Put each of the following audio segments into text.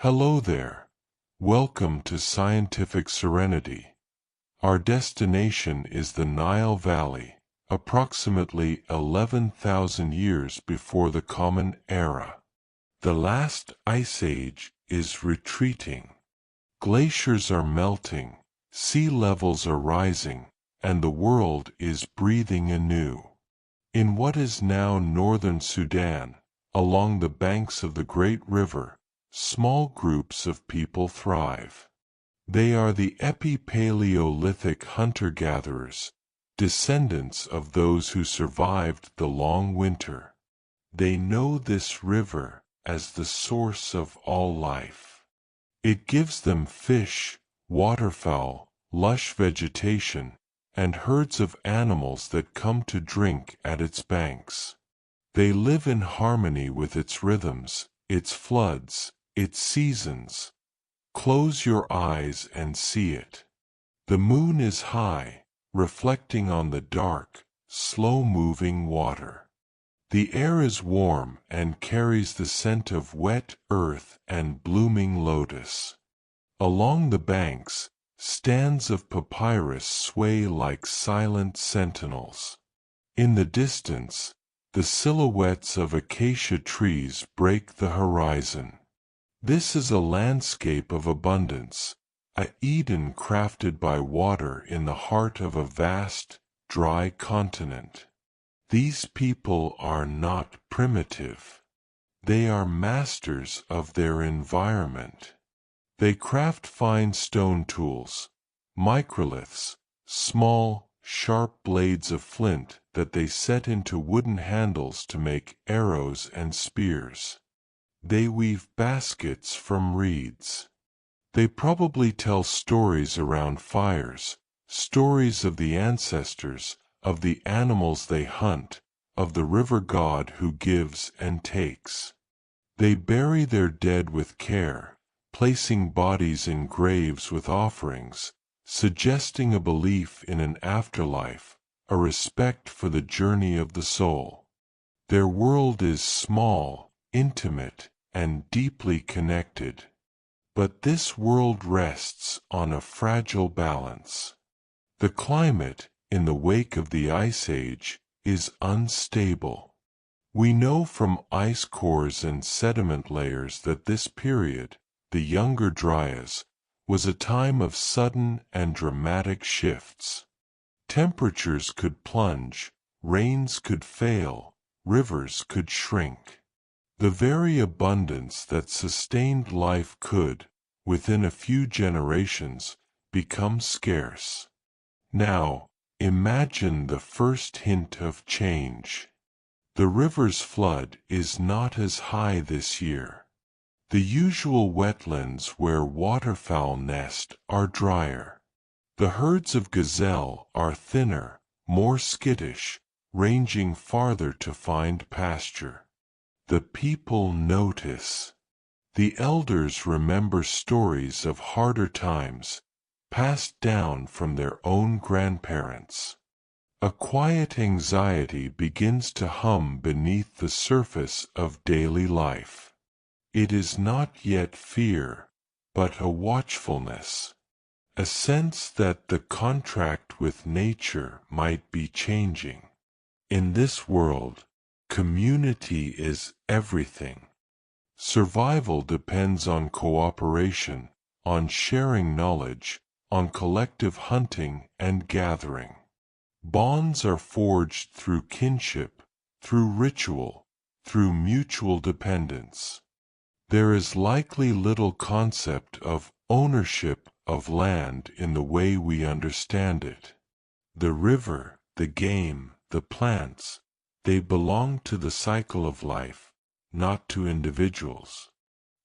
Hello there. Welcome to Scientific Serenity. Our destination is the Nile Valley, approximately 11,000 years before the Common Era. The last ice age is retreating. Glaciers are melting, sea levels are rising, and the world is breathing anew. In what is now northern Sudan, along the banks of the great river, small groups of people thrive. They are the epi-Paleolithic hunter-gatherers, descendants of those who survived the long winter. They know this river as the source of all life. It gives them fish, waterfowl, lush vegetation, and herds of animals that come to drink at its banks. They live in harmony with its rhythms, its floods, its seasons. Close your eyes and see it. The moon is high, reflecting on the dark, slow-moving water. The air is warm and carries the scent of wet earth and blooming lotus. Along the banks, stands of papyrus sway like silent sentinels. In the distance, the silhouettes of acacia trees break the horizon. This is a landscape of abundance, a Eden crafted by water in the heart of a vast, dry continent. These people are not primitive. They are masters of their environment. They craft fine stone tools, microliths, small, sharp blades of flint that they set into wooden handles to make arrows and spears. They weave baskets from reeds. They probably tell stories around fires, stories of the ancestors, of the animals they hunt, of the river god who gives and takes. They bury their dead with care, placing bodies in graves with offerings, suggesting a belief in an afterlife, a respect for the journey of the soul. Their world is small, intimate, and deeply connected. But this world rests on a fragile balance. The climate, in the wake of the Ice Age, is unstable. We know from ice cores and sediment layers that this period, the Younger Dryas, was a time of sudden and dramatic shifts. Temperatures could plunge, rains could fail, rivers could shrink. The very abundance that sustained life could, within a few generations, become scarce. Now, imagine the first hint of change. The river's flood is not as high this year. The usual wetlands where waterfowl nest are drier. The herds of gazelle are thinner, more skittish, ranging farther to find pasture. The people notice. The elders remember stories of harder times, passed down from their own grandparents. A quiet anxiety begins to hum beneath the surface of daily life. It is not yet fear, but a watchfulness. A sense that the contract with nature might be changing. In this world, community is everything. Survival depends on cooperation, on sharing knowledge, on collective hunting and gathering. Bonds are forged through kinship, through ritual, through mutual dependence. There is likely little concept of ownership of land in the way we understand it. The river, the game, the plants, they belong to the cycle of life, not to individuals.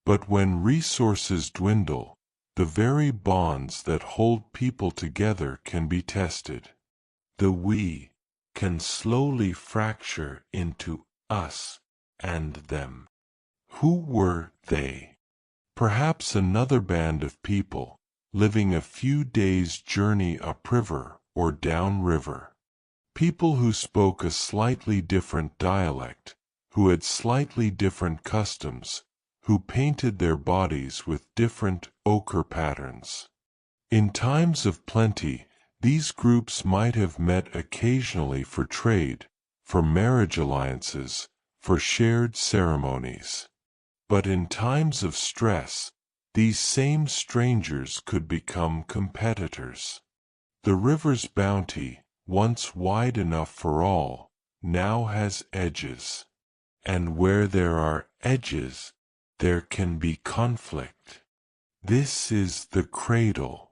But when resources dwindle, the very bonds that hold people together can be tested. The we can slowly fracture into us and them. Who were they? Perhaps another band of people, living a few days' journey upriver or downriver. People who spoke a slightly different dialect, who had slightly different customs, who painted their bodies with different ochre patterns. In times of plenty, these groups might have met occasionally for trade, for marriage alliances, for shared ceremonies. But in times of stress, these same strangers could become competitors. The river's bounty, once wide enough for all, now has edges. And where there are edges, there can be conflict. This is the cradle,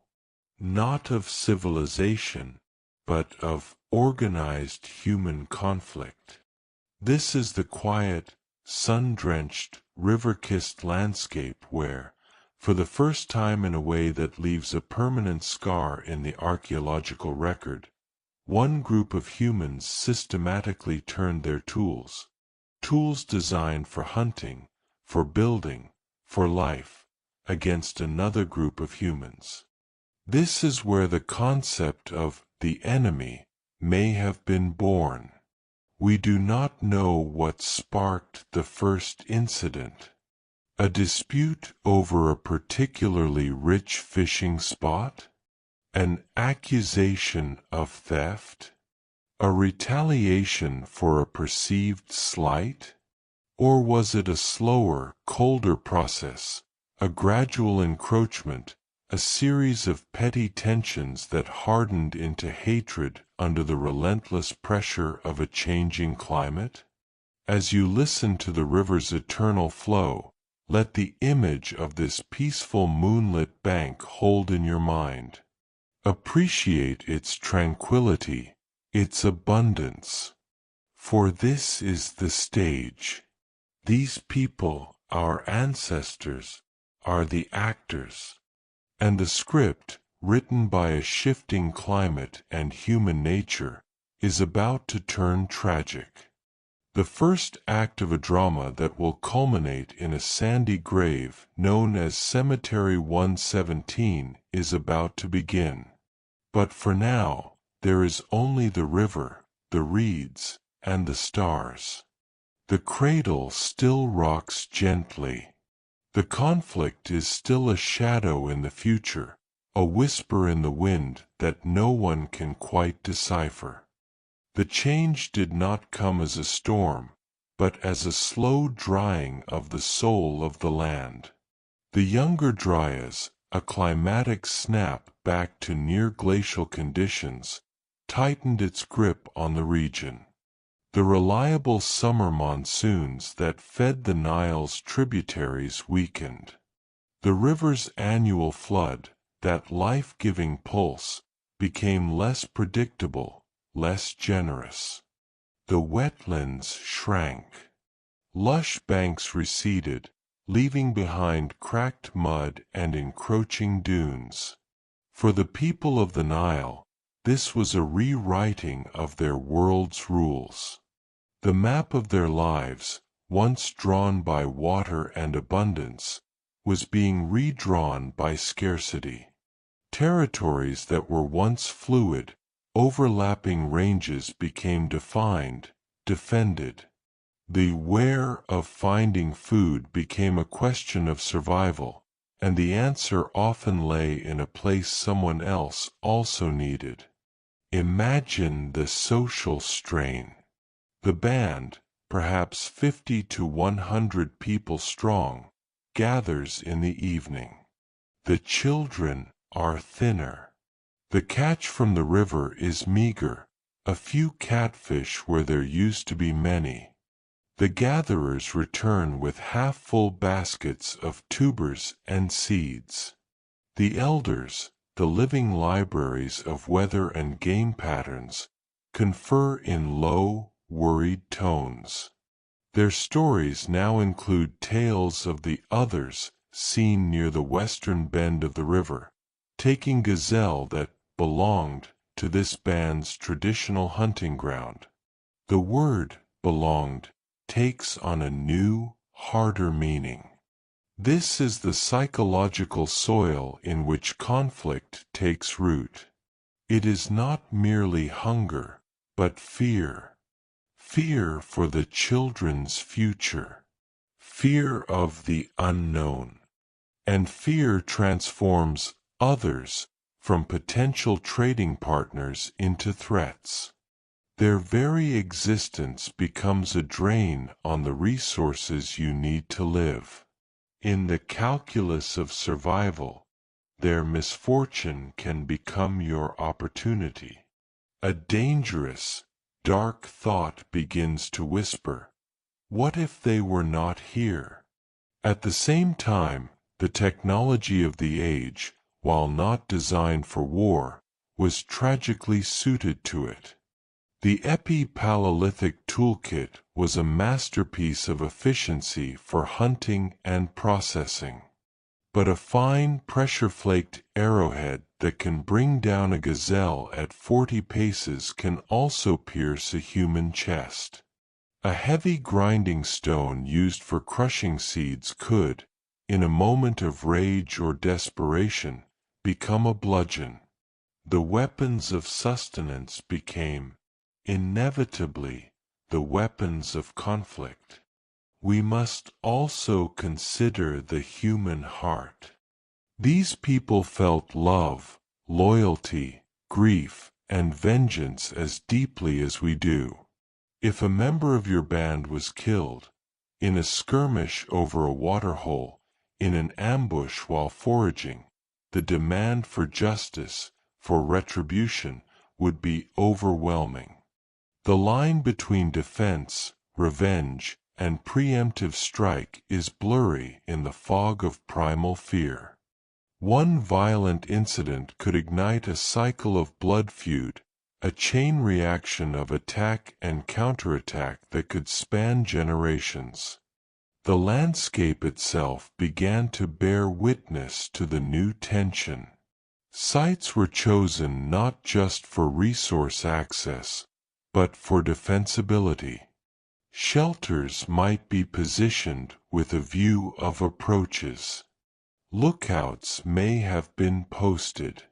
not of civilization, but of organized human conflict. This is the quiet, sun-drenched, river-kissed landscape where, for the first time in a way that leaves a permanent scar in the archaeological record, one group of humans systematically turned their tools designed for hunting, for building, for life, against another group of humans. This is where the concept of the enemy may have been born. We do not know what sparked the first incident. A dispute over a particularly rich fishing spot? An accusation of theft? A retaliation for a perceived slight? Or was it a slower, colder process, a gradual encroachment, a series of petty tensions that hardened into hatred under the relentless pressure of a changing climate? As you listen to the river's eternal flow, let the image of this peaceful moonlit bank hold in your mind. Appreciate its tranquility, its abundance. For this is the stage. These people, our ancestors, are the actors. And the script, written by a shifting climate and human nature, is about to turn tragic. The first act of a drama that will culminate in a sandy grave known as Cemetery 117 is about to begin. But for now, there is only the river, the reeds, and the stars. The cradle still rocks gently. The conflict is still a shadow in the future, a whisper in the wind that no one can quite decipher. The change did not come as a storm, but as a slow drying of the soul of the land. The younger Dryas, a climatic snap back to near-glacial conditions, tightened its grip on the region. The reliable summer monsoons that fed the Nile's tributaries weakened. The river's annual flood, that life-giving pulse, became less predictable, less generous. The wetlands shrank. Lush banks receded, leaving behind cracked mud and encroaching dunes. For the people of the Nile, this was a rewriting of their world's rules. The map of their lives, once drawn by water and abundance, was being redrawn by scarcity. Territories that were once fluid, overlapping ranges became defined, defended. The where of finding food became a question of survival, and the answer often lay in a place someone else also needed. Imagine the social strain. The band, perhaps 50 to 100 people strong, gathers in the evening. The children are thinner. The catch from the river is meager, a few catfish where there used to be many. The gatherers return with half-full baskets of tubers and seeds. The elders, the living libraries of weather and game patterns, confer in low, worried tones. Their stories now include tales of the others seen near the western bend of the river, taking gazelle that belonged to this band's traditional hunting ground. The word belonged takes on a new, harder meaning. This is the psychological soil in which conflict takes root. It is not merely hunger, but fear. Fear for the children's future. fear of the unknown. And fear transforms others from potential trading partners into threats. Their very existence becomes a drain on the resources you need to live. In the calculus of survival, their misfortune can become your opportunity. A dangerous, dark thought begins to whisper, "What if they were not here?" At the same time, the technology of the age, while not designed for war, was tragically suited to it. The Epi-Paleolithic toolkit was a masterpiece of efficiency for hunting and processing. But a fine pressure-flaked arrowhead that can bring down a gazelle at 40 paces can also pierce a human chest. A heavy grinding stone used for crushing seeds could, in a moment of rage or desperation, become a bludgeon. The weapons of sustenance became, inevitably, the weapons of conflict. We must also consider the human heart. These people felt love, loyalty, grief, and vengeance as deeply as we do. If a member of your band was killed, in a skirmish over a waterhole, in an ambush while foraging, the demand for justice, for retribution, would be overwhelming. The line between defense, revenge, and preemptive strike is blurry in the fog of primal fear. One violent incident could ignite a cycle of blood feud, a chain reaction of attack and counterattack that could span generations. The landscape itself began to bear witness to the new tension. Sites were chosen not just for resource access, but for defensibility. Shelters might be positioned with a view of approaches. Lookouts may have been posted.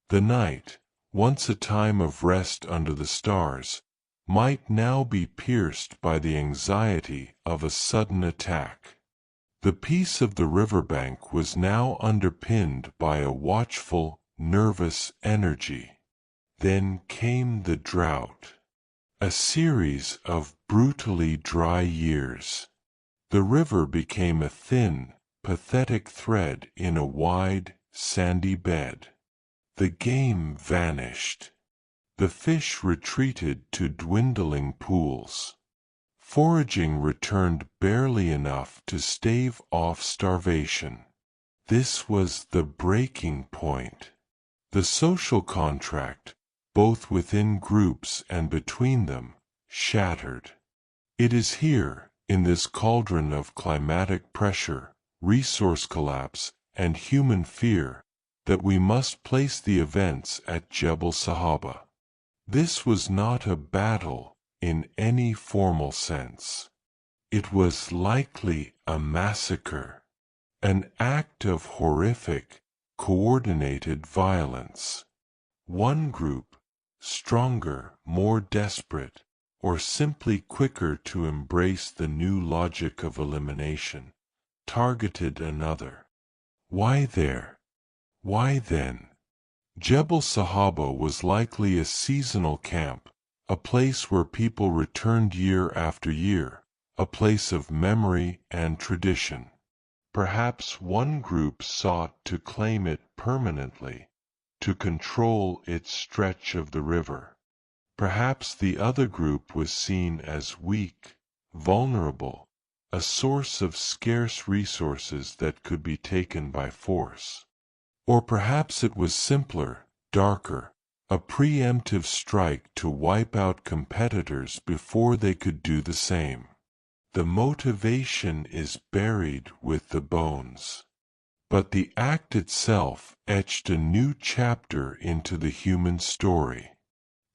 The night, once a time of rest under the stars, might now be pierced by the anxiety of a sudden attack. The peace of the riverbank was now underpinned by a watchful, nervous energy. Then came the drought. A series of brutally dry years. The river became a thin, pathetic thread in a wide, sandy bed. The game vanished. The fish retreated to dwindling pools. Foraging returned barely enough to stave off starvation. This was the breaking point. The social contract, both within groups and between them, shattered. It is here, in this cauldron of climatic pressure, resource collapse, and human fear, that we must place the events at Jebel Sahaba. This was not a battle in any formal sense. It was likely a massacre, an act of horrific, coordinated violence. One group, stronger, more desperate, or simply quicker to embrace the new logic of elimination, targeted another. Why there? Why then? Jebel Sahaba was likely a seasonal camp, a place where people returned year after year, a place of memory and tradition. Perhaps one group sought to claim it permanently, to control its stretch of the river. Perhaps the other group was seen as weak, vulnerable, a source of scarce resources that could be taken by force. Or perhaps it was simpler, darker, a preemptive strike to wipe out competitors before they could do the same. The motivation is buried with the bones. But the act itself etched a new chapter into the human story.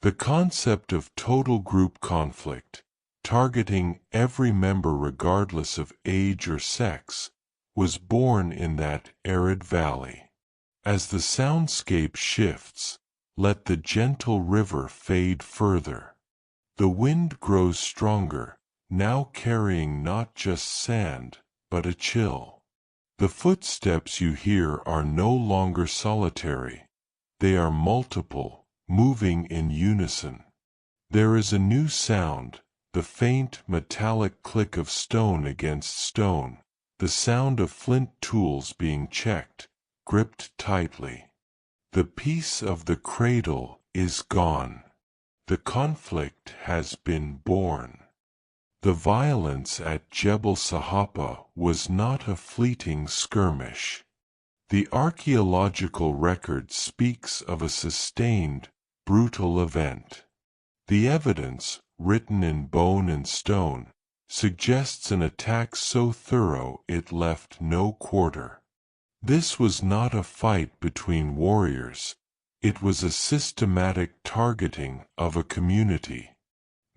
The concept of total group conflict, targeting every member regardless of age or sex, was born in that arid valley. As the soundscape shifts, let the gentle river fade further. The wind grows stronger, now carrying not just sand, but a chill. The footsteps you hear are no longer solitary. They are multiple, moving in unison. There is a new sound, the faint metallic click of stone against stone, the sound of flint tools being checked, gripped tightly. The peace of the cradle is gone. The conflict has been born. The violence at Jebel Sahaba was not a fleeting skirmish. The archaeological record speaks of a sustained, brutal event. The evidence, written in bone and stone, suggests an attack so thorough it left no quarter. This was not a fight between warriors, it was a systematic targeting of a community.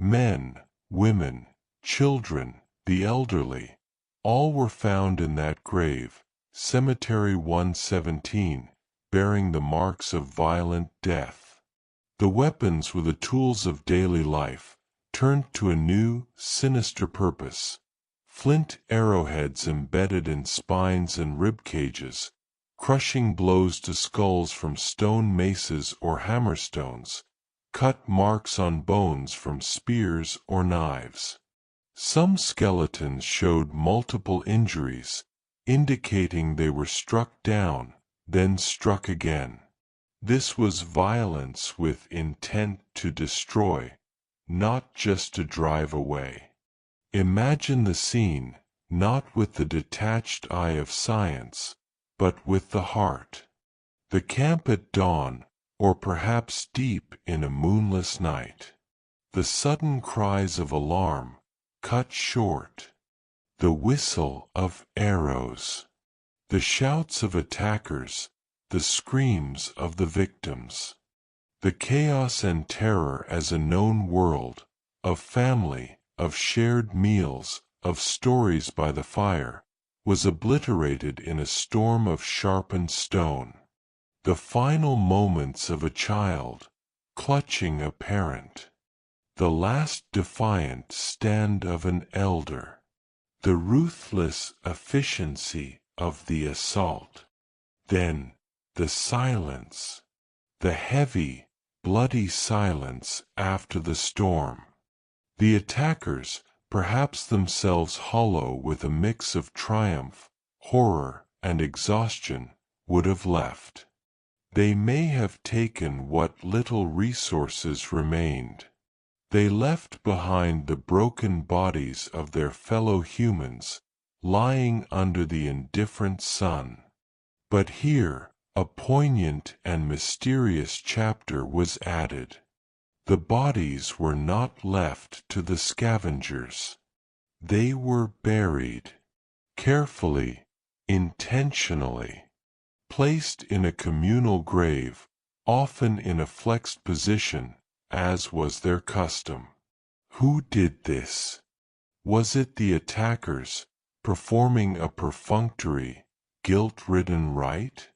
Men, women, children, the elderly, all were found in that grave, Cemetery 117, bearing the marks of violent death. The weapons were the tools of daily life, turned to a new, sinister purpose. Flint arrowheads embedded in spines and rib cages, crushing blows to skulls from stone maces or hammerstones, cut marks on bones from spears or knives. Some skeletons showed multiple injuries, indicating they were struck down, then struck again. This was violence with intent to destroy, not just to drive away. Imagine the scene, not with the detached eye of science, but with the heart. The camp at dawn, or perhaps deep in a moonless night. The sudden cries of alarm, cut short. The whistle of arrows. The shouts of attackers, the screams of the victims. The chaos and terror as a known world, of family, of shared meals, of stories by the fire, was obliterated in a storm of sharpened stone. The final moments of a child, clutching a parent. The last defiant stand of an elder. The ruthless efficiency of the assault. Then, the silence. The heavy, bloody silence after the storm. The attackers, perhaps themselves hollow with a mix of triumph, horror, and exhaustion, would have left. They may have taken what little resources remained. They left behind the broken bodies of their fellow humans, lying under the indifferent sun. But here, a poignant and mysterious chapter was added. The bodies were not left to the scavengers. They were buried, carefully, intentionally, placed in a communal grave, often in a flexed position, as was their custom. Who did this? Was it the attackers, performing a perfunctory, guilt-ridden rite?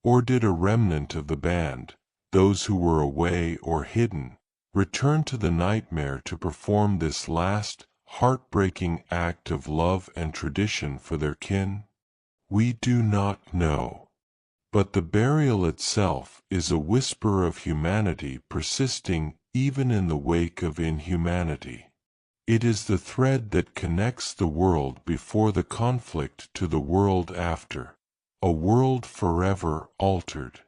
Or did a remnant of the band, those who were away or hidden, return to the nightmare to perform this last, heartbreaking act of love and tradition for their kin? We do not know. But the burial itself is a whisper of humanity persisting even in the wake of inhumanity. It is the thread that connects the world before the conflict to the world after, a world forever altered.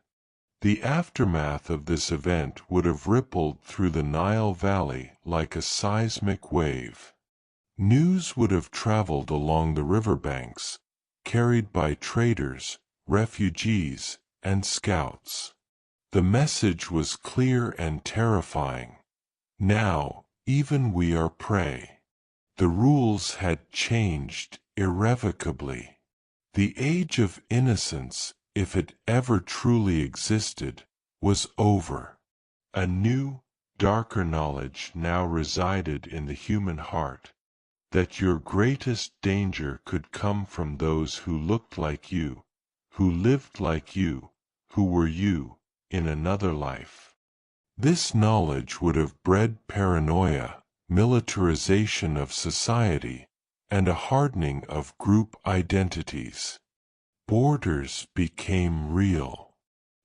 The aftermath of this event would have rippled through the Nile Valley like a seismic wave. News would have traveled along the riverbanks, carried by traders, refugees, and scouts. The message was clear and terrifying. Now, even we are prey. The rules had changed irrevocably. The age of innocence, if it ever truly existed, was over. A new, darker knowledge now resided in the human heart, that your greatest danger could come from those who looked like you, who lived like you, who were you, in another life. This knowledge would have bred paranoia, militarization of society, and a hardening of group identities. Borders became real.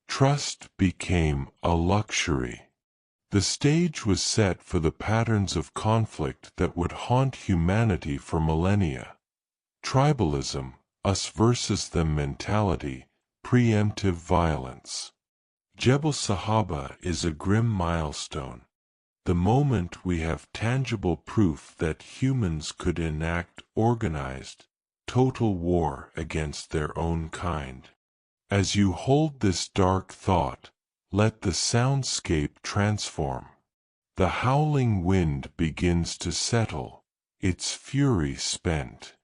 Trust became a luxury. The stage was set for the patterns of conflict that would haunt humanity for millennia. Tribalism, us versus them mentality, preemptive violence. Jebel Sahaba is a grim milestone. The moment we have tangible proof that humans could enact organized, total war against their own kind. As you hold this dark thought, let the soundscape transform. The howling wind begins to settle, its fury spent.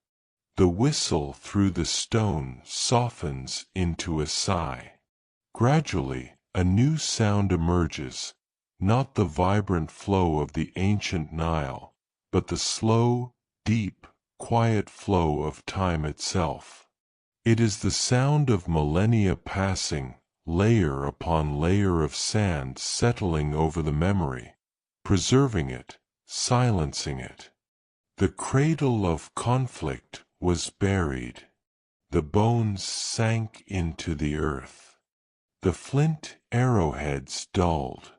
The whistle through the stone softens into a sigh. Gradually, a new sound emerges, not the vibrant flow of the ancient Nile, but the slow, deep, quiet flow of time itself. It is the sound of millennia passing, layer upon layer of sand settling over the memory, preserving it, silencing it. The cradle of conflict was buried. The bones sank into the earth. The flint arrowheads dulled.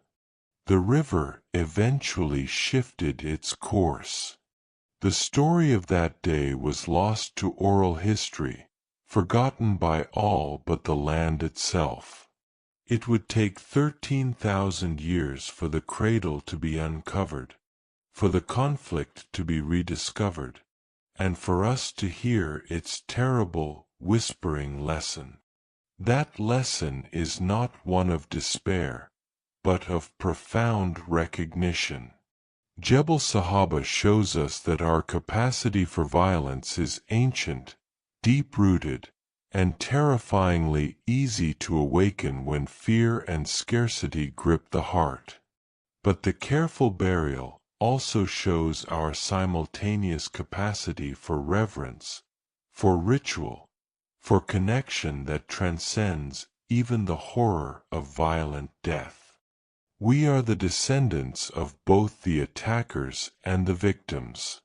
The river eventually shifted its course. The story of that day was lost to oral history, forgotten by all but the land itself. It would take 13,000 years for the cradle to be uncovered, for the conflict to be rediscovered, and for us to hear its terrible, whispering lesson. That lesson is not one of despair, but of profound recognition. Jebel Sahaba shows us that our capacity for violence is ancient, deep-rooted, and terrifyingly easy to awaken when fear and scarcity grip the heart. But the careful burial also shows our simultaneous capacity for reverence, for ritual, for connection that transcends even the horror of violent death. We are the descendants of both the attackers and the victims.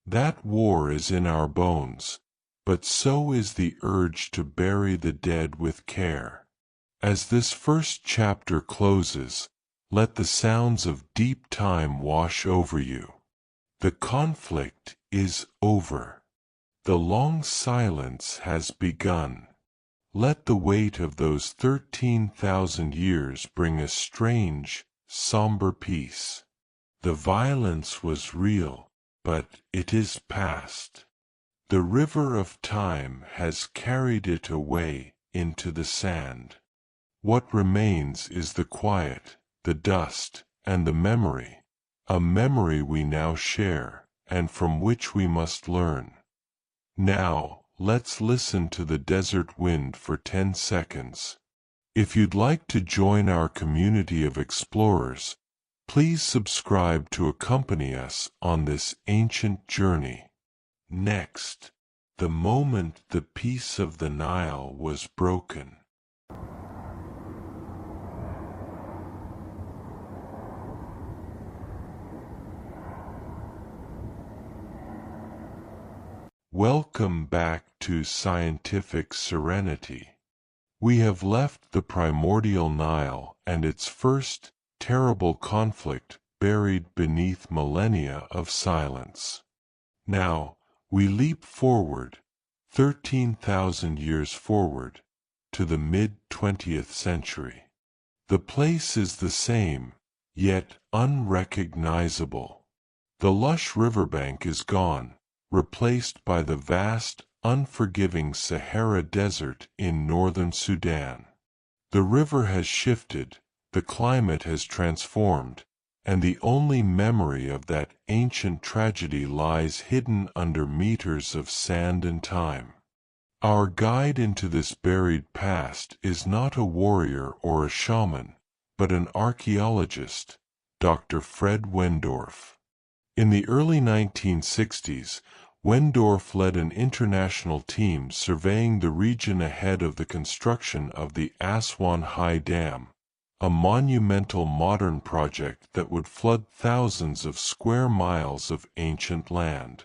That war is in our bones, but so is the urge to bury the dead with care. As this first chapter closes, let the sounds of deep time wash over you. The conflict is over. The long silence has begun. Let the weight of those 13,000 years bring a strange, somber peace. The violence was real, but it is past. The river of time has carried it away into the sand. What remains is the quiet, the dust, and the memory, a memory we now share, and from which we must learn. Now, let's listen to the desert wind for 10 seconds. If you'd like to join our community of explorers, please subscribe to accompany us on this ancient journey. Next, the moment the peace of the Nile was broken. Welcome back to Scientific Serenity. We have left the primordial Nile and its first, terrible conflict buried beneath millennia of silence. Now, we leap forward, 13,000 years forward, to the mid-20th century. The place is the same, yet unrecognizable. The lush riverbank is gone, replaced by the vast, unforgiving Sahara Desert in northern Sudan. The river has shifted, the climate has transformed, and the only memory of that ancient tragedy lies hidden under meters of sand and time. Our guide into this buried past is not a warrior or a shaman, but an archaeologist, Dr. Fred Wendorf. In the early 1960s, Wendorf led an international team surveying the region ahead of the construction of the Aswan High Dam, a monumental modern project that would flood thousands of square miles of ancient land.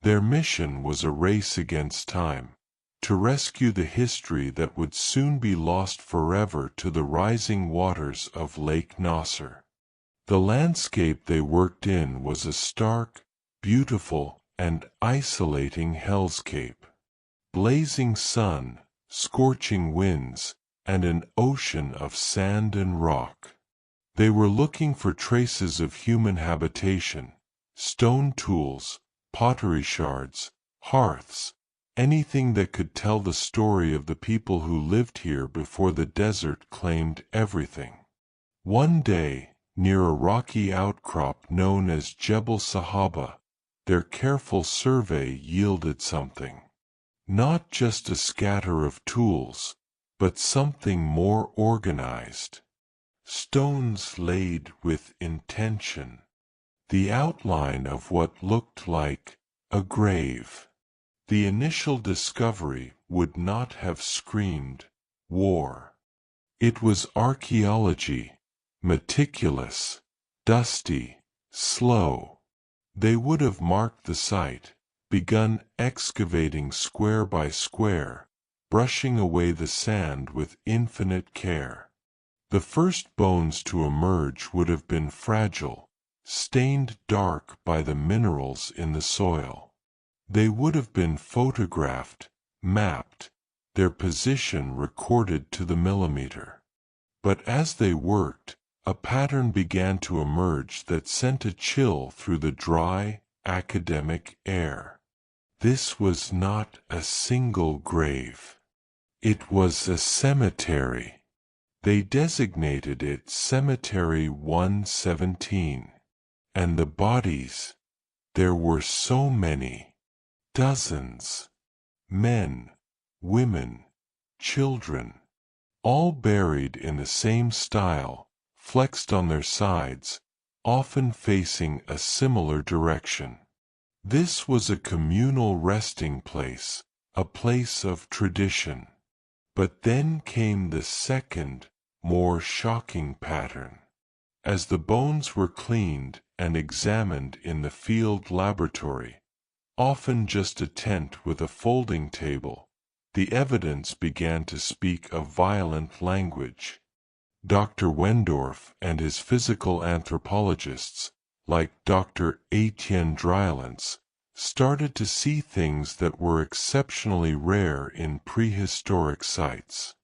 Their mission was a race against time, to rescue the history that would soon be lost forever to the rising waters of Lake Nasser. The landscape they worked in was a stark, beautiful, and isolating hellscape. Blazing sun, scorching winds, and an ocean of sand and rock. They were looking for traces of human habitation, stone tools, pottery shards, hearths, anything that could tell the story of the people who lived here before the desert claimed everything. One day, near a rocky outcrop known as Jebel Sahaba, their careful survey yielded something. Not just a scatter of tools, but something more organized. Stones laid with intention. The outline of what looked like a grave. The initial discovery would not have screamed war. It was archaeology, meticulous, dusty, slow. They would have marked the site, begun excavating square by square, brushing away the sand with infinite care. The first bones to emerge would have been fragile, stained dark by the minerals in the soil. They would have been photographed, mapped, their position recorded to the millimeter. But as they worked, a pattern began to emerge that sent a chill through the dry, academic air. This was not a single grave. It was a cemetery. They designated it Cemetery 117. And the bodies, there were so many. Dozens. Men, women, children. All buried in the same style, flexed on their sides, often facing a similar direction. This was a communal resting place, a place of tradition. But then came the second, more shocking pattern. As the bones were cleaned and examined in the field laboratory, often just a tent with a folding table, the evidence began to speak a violent language. Dr. Wendorf and his physical anthropologists, like Dr. Etienne Drylance, started to see things that were exceptionally rare in prehistoric sites.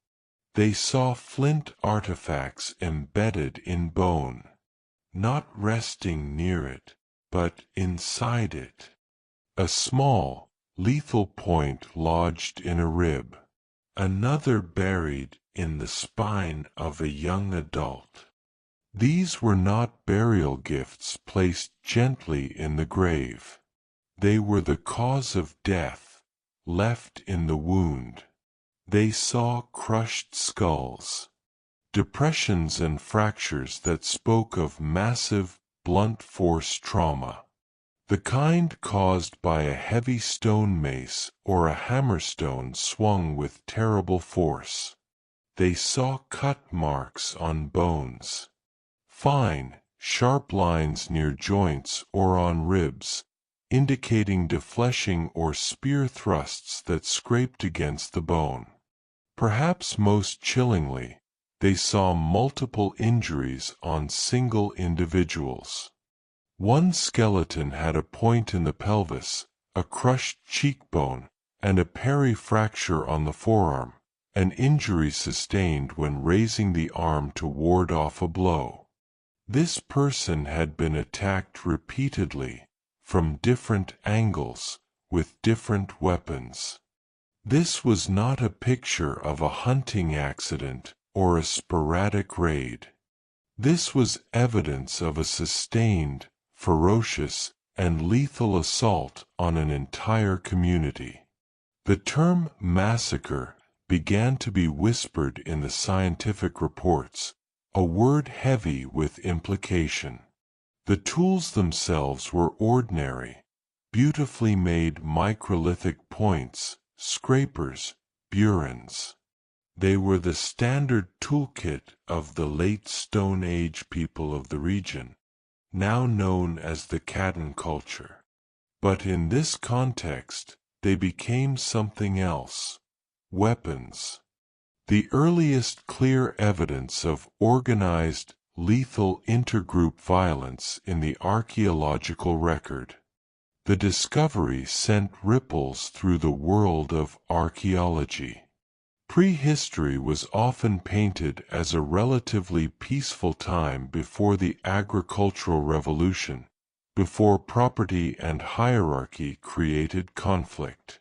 They saw flint artifacts embedded in bone, not resting near it, but inside it. A small, lethal point lodged in a rib, another buried in the spine of a young adult. These were not burial gifts placed gently in the grave. They were the cause of death, left in the wound. They saw crushed skulls, depressions and fractures that spoke of massive, blunt force trauma. The kind caused by a heavy stone mace or a hammerstone swung with terrible force. They saw cut marks on bones. Fine, sharp lines near joints or on ribs, indicating defleshing or spear thrusts that scraped against the bone. Perhaps most chillingly, they saw multiple injuries on single individuals. One skeleton had a point in the pelvis, a crushed cheekbone, and a perifracture on the forearm, an injury sustained when raising the arm to ward off a blow. This person had been attacked repeatedly, from different angles, with different weapons. This was not a picture of a hunting accident or a sporadic raid. This was evidence of a sustained, ferocious, and lethal assault on an entire community. The term massacre began to be whispered in the scientific reports, a word heavy with implication. The tools themselves were ordinary, beautifully made microlithic points, scrapers, burins. They were the standard toolkit of the late Stone Age people of the region, now known as the Cradle culture. But in this context, they became something else: weapons. The earliest clear evidence of organized, lethal intergroup violence in the archaeological record. The discovery sent ripples through the world of archaeology. Prehistory was often painted as a relatively peaceful time before the agricultural revolution, before property and hierarchy created conflict.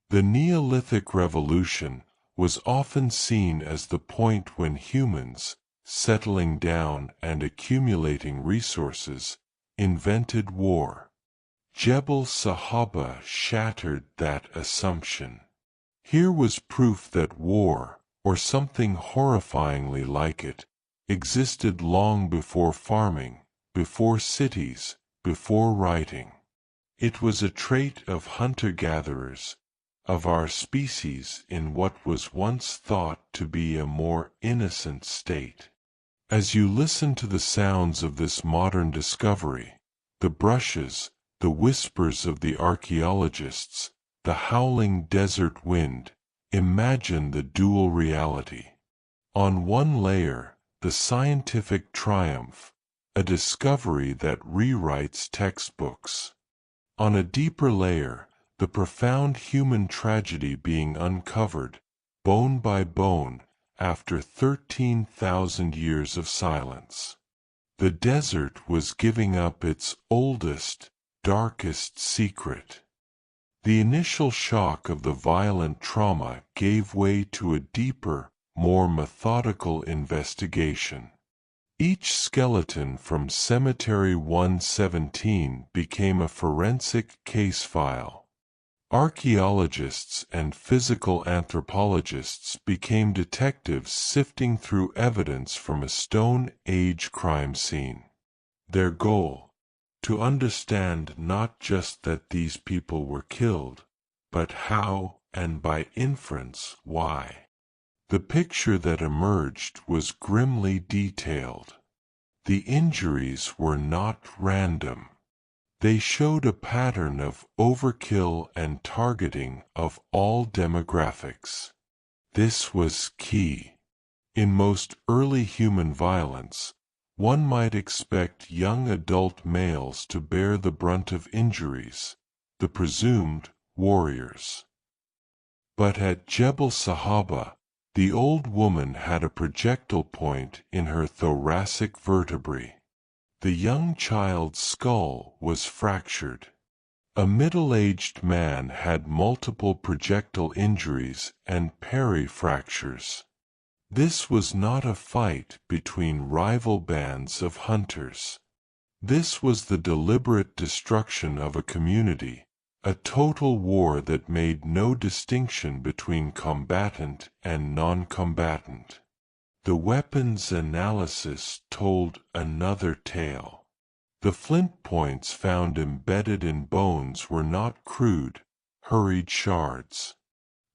The Neolithic Revolution was often seen as the point when humans, settling down and accumulating resources, invented war. Jebel Sahaba shattered that assumption. Here was proof that war, or something horrifyingly like it, existed long before farming, before cities, before writing. It was a trait of hunter-gatherers, of our species in what was once thought to be a more innocent state. As you listen to the sounds of this modern discovery, the brushes, the whispers of the archaeologists, the howling desert wind, imagine the dual reality. On one layer, the scientific triumph, a discovery that rewrites textbooks. On a deeper layer, the profound human tragedy being uncovered, bone by bone, after 13,000 years of silence. The desert was giving up its oldest, darkest secret. The initial shock of the violent trauma gave way to a deeper, more methodical investigation. Each skeleton from Cemetery 117 became a forensic case file. Archaeologists and physical anthropologists became detectives sifting through evidence from a Stone Age crime scene. Their goal: to understand not just that these people were killed, but how, and by inference, why. The picture that emerged was grimly detailed. The injuries were not random. They showed a pattern of overkill and targeting of all demographics. This was key. In most early human violence, one might expect young adult males to bear the brunt of injuries, the presumed warriors. But at Jebel Sahaba, the old woman had a projectile point in her thoracic vertebrae. The young child's skull was fractured. A middle-aged man had multiple projectile injuries and perifractures. This was not a fight between rival bands of hunters. This was the deliberate destruction of a community, a total war that made no distinction between combatant and non-combatant. The weapons analysis told another tale. The flint points found embedded in bones were not crude, hurried shards.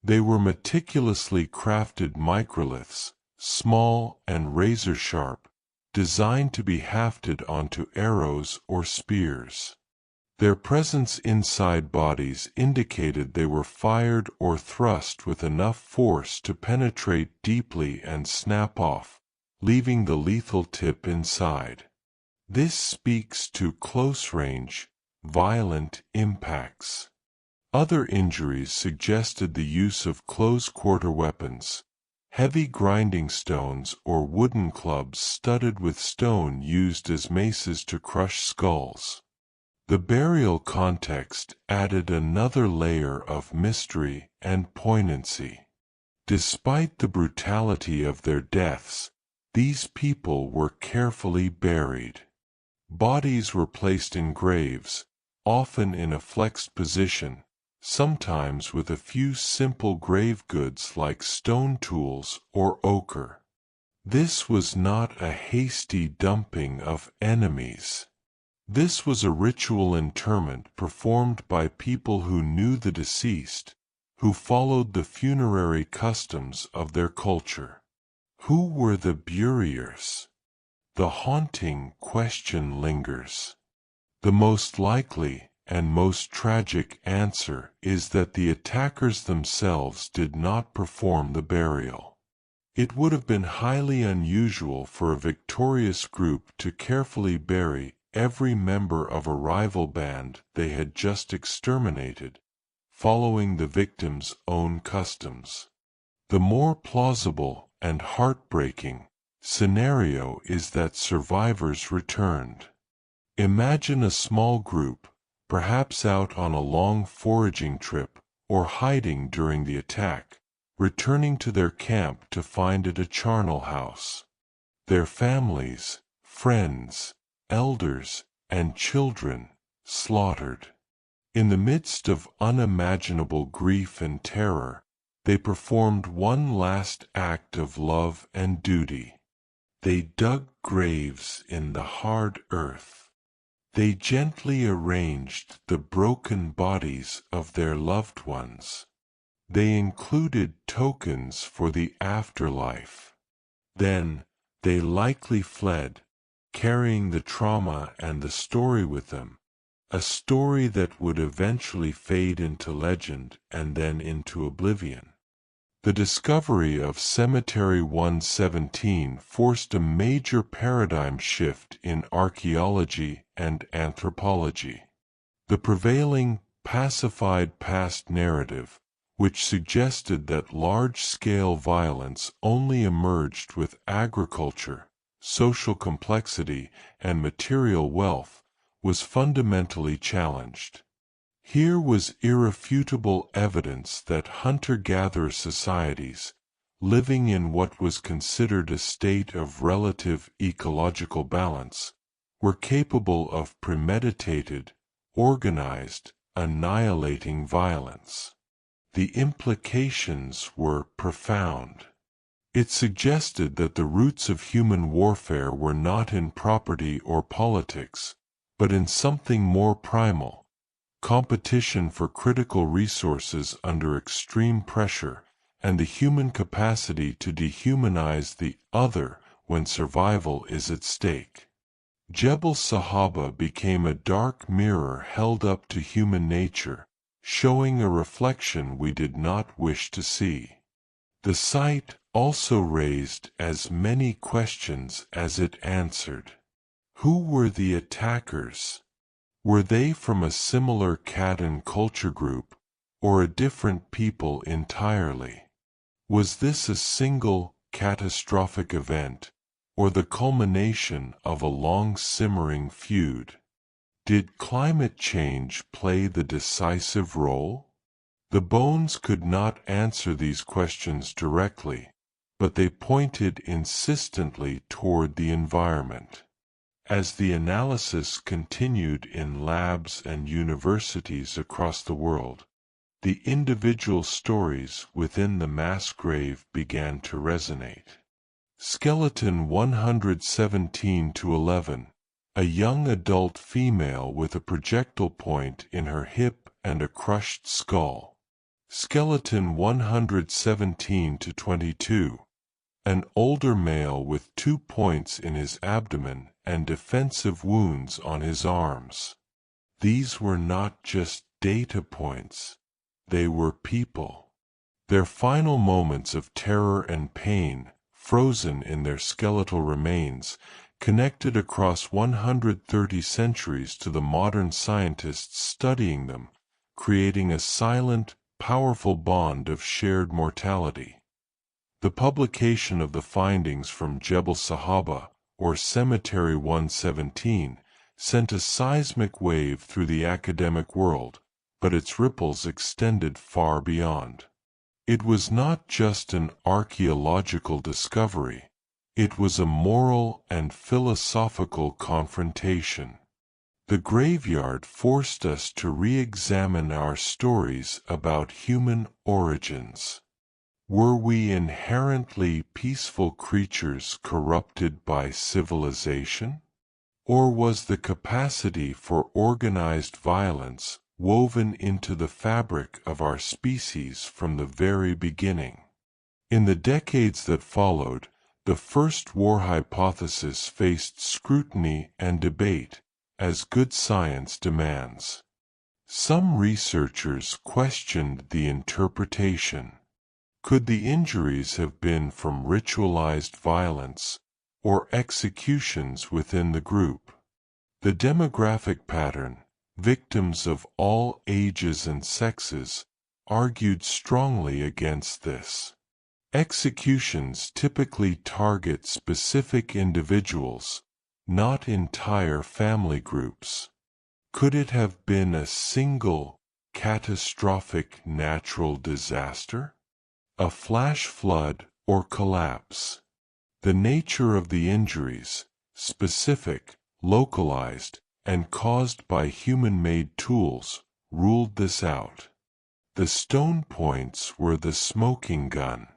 They were meticulously crafted microliths, small and razor-sharp, designed to be hafted onto arrows or spears. Their presence inside bodies indicated they were fired or thrust with enough force to penetrate deeply and snap off, leaving the lethal tip inside. This speaks to close-range, violent impacts. Other injuries suggested the use of close-quarter weapons, heavy grinding stones or wooden clubs studded with stone used as maces to crush skulls. The burial context added another layer of mystery and poignancy. Despite the brutality of their deaths, these people were carefully buried. Bodies were placed in graves, often in a flexed position, sometimes with a few simple grave goods like stone tools or ochre. This was not a hasty dumping of enemies. This was a ritual interment performed by people who knew the deceased, who followed the funerary customs of their culture. Who were the buriers? The haunting question lingers. The most likely, and most tragic answer is that the attackers themselves did not perform the burial. It would have been highly unusual for a victorious group to carefully bury every member of a rival band they had just exterminated, following the victims' own customs. The more plausible and heartbreaking scenario is that survivors returned. Imagine a small group, perhaps out on a long foraging trip or hiding during the attack, returning to their camp to find it a charnel house. Their families, friends, elders, and children slaughtered. In the midst of unimaginable grief and terror, they performed one last act of love and duty. They dug graves in the hard earth. They gently arranged the broken bodies of their loved ones. They included tokens for the afterlife. Then, they likely fled, carrying the trauma and the story with them, a story that would eventually fade into legend and then into oblivion. The discovery of Cemetery 117 forced a major paradigm shift in archaeology and anthropology. The prevailing pacified past narrative, which suggested that large-scale violence only emerged with agriculture, social complexity, and material wealth, was fundamentally challenged. Here was irrefutable evidence that hunter-gatherer societies, living in what was considered a state of relative ecological balance, were capable of premeditated, organized, annihilating violence. The implications were profound. It suggested that the roots of human warfare were not in property or politics, but in something more primal: competition for critical resources under extreme pressure, and the human capacity to dehumanize the other when survival is at stake. Jebel Sahaba became a dark mirror held up to human nature, showing a reflection we did not wish to see. The site also raised as many questions as it answered. Who were the attackers? Were they from a similar Cradle culture group, or a different people entirely? Was this a single, catastrophic event, or the culmination of a long-simmering feud? Did climate change play the decisive role? The bones could not answer these questions directly, but they pointed insistently toward the environment. As the analysis continued in labs and universities across the world, the individual stories within the mass grave began to resonate. Skeleton 117-11, a young adult female with a projectile point in her hip and a crushed skull. Skeleton 117-22, an older male with 2 points in his abdomen and defensive wounds on his arms. These were not just data points, they were people. Their final moments of terror and pain, frozen in their skeletal remains, connected across 130 centuries to the modern scientists studying them, creating a silent, powerful bond of shared mortality. The publication of the findings from Jebel Sahaba, or Cemetery 117, sent a seismic wave through the academic world, but its ripples extended far beyond. It was not just an archaeological discovery, it was a moral and philosophical confrontation. The graveyard forced us to re-examine our stories about human origins. Were we inherently peaceful creatures corrupted by civilization? Or was the capacity for organized violence woven into the fabric of our species from the very beginning? In the decades that followed, the first war hypothesis faced scrutiny and debate, as good science demands. Some researchers questioned the interpretation. Could the injuries have been from ritualized violence or executions within the group? The demographic pattern, victims of all ages and sexes, argued strongly against this. Executions typically target specific individuals, not entire family groups. Could it have been a single, catastrophic natural disaster? A flash flood or collapse? The nature of the injuries, specific, localized, and caused by human-made tools, ruled this out. The stone points were the smoking gun.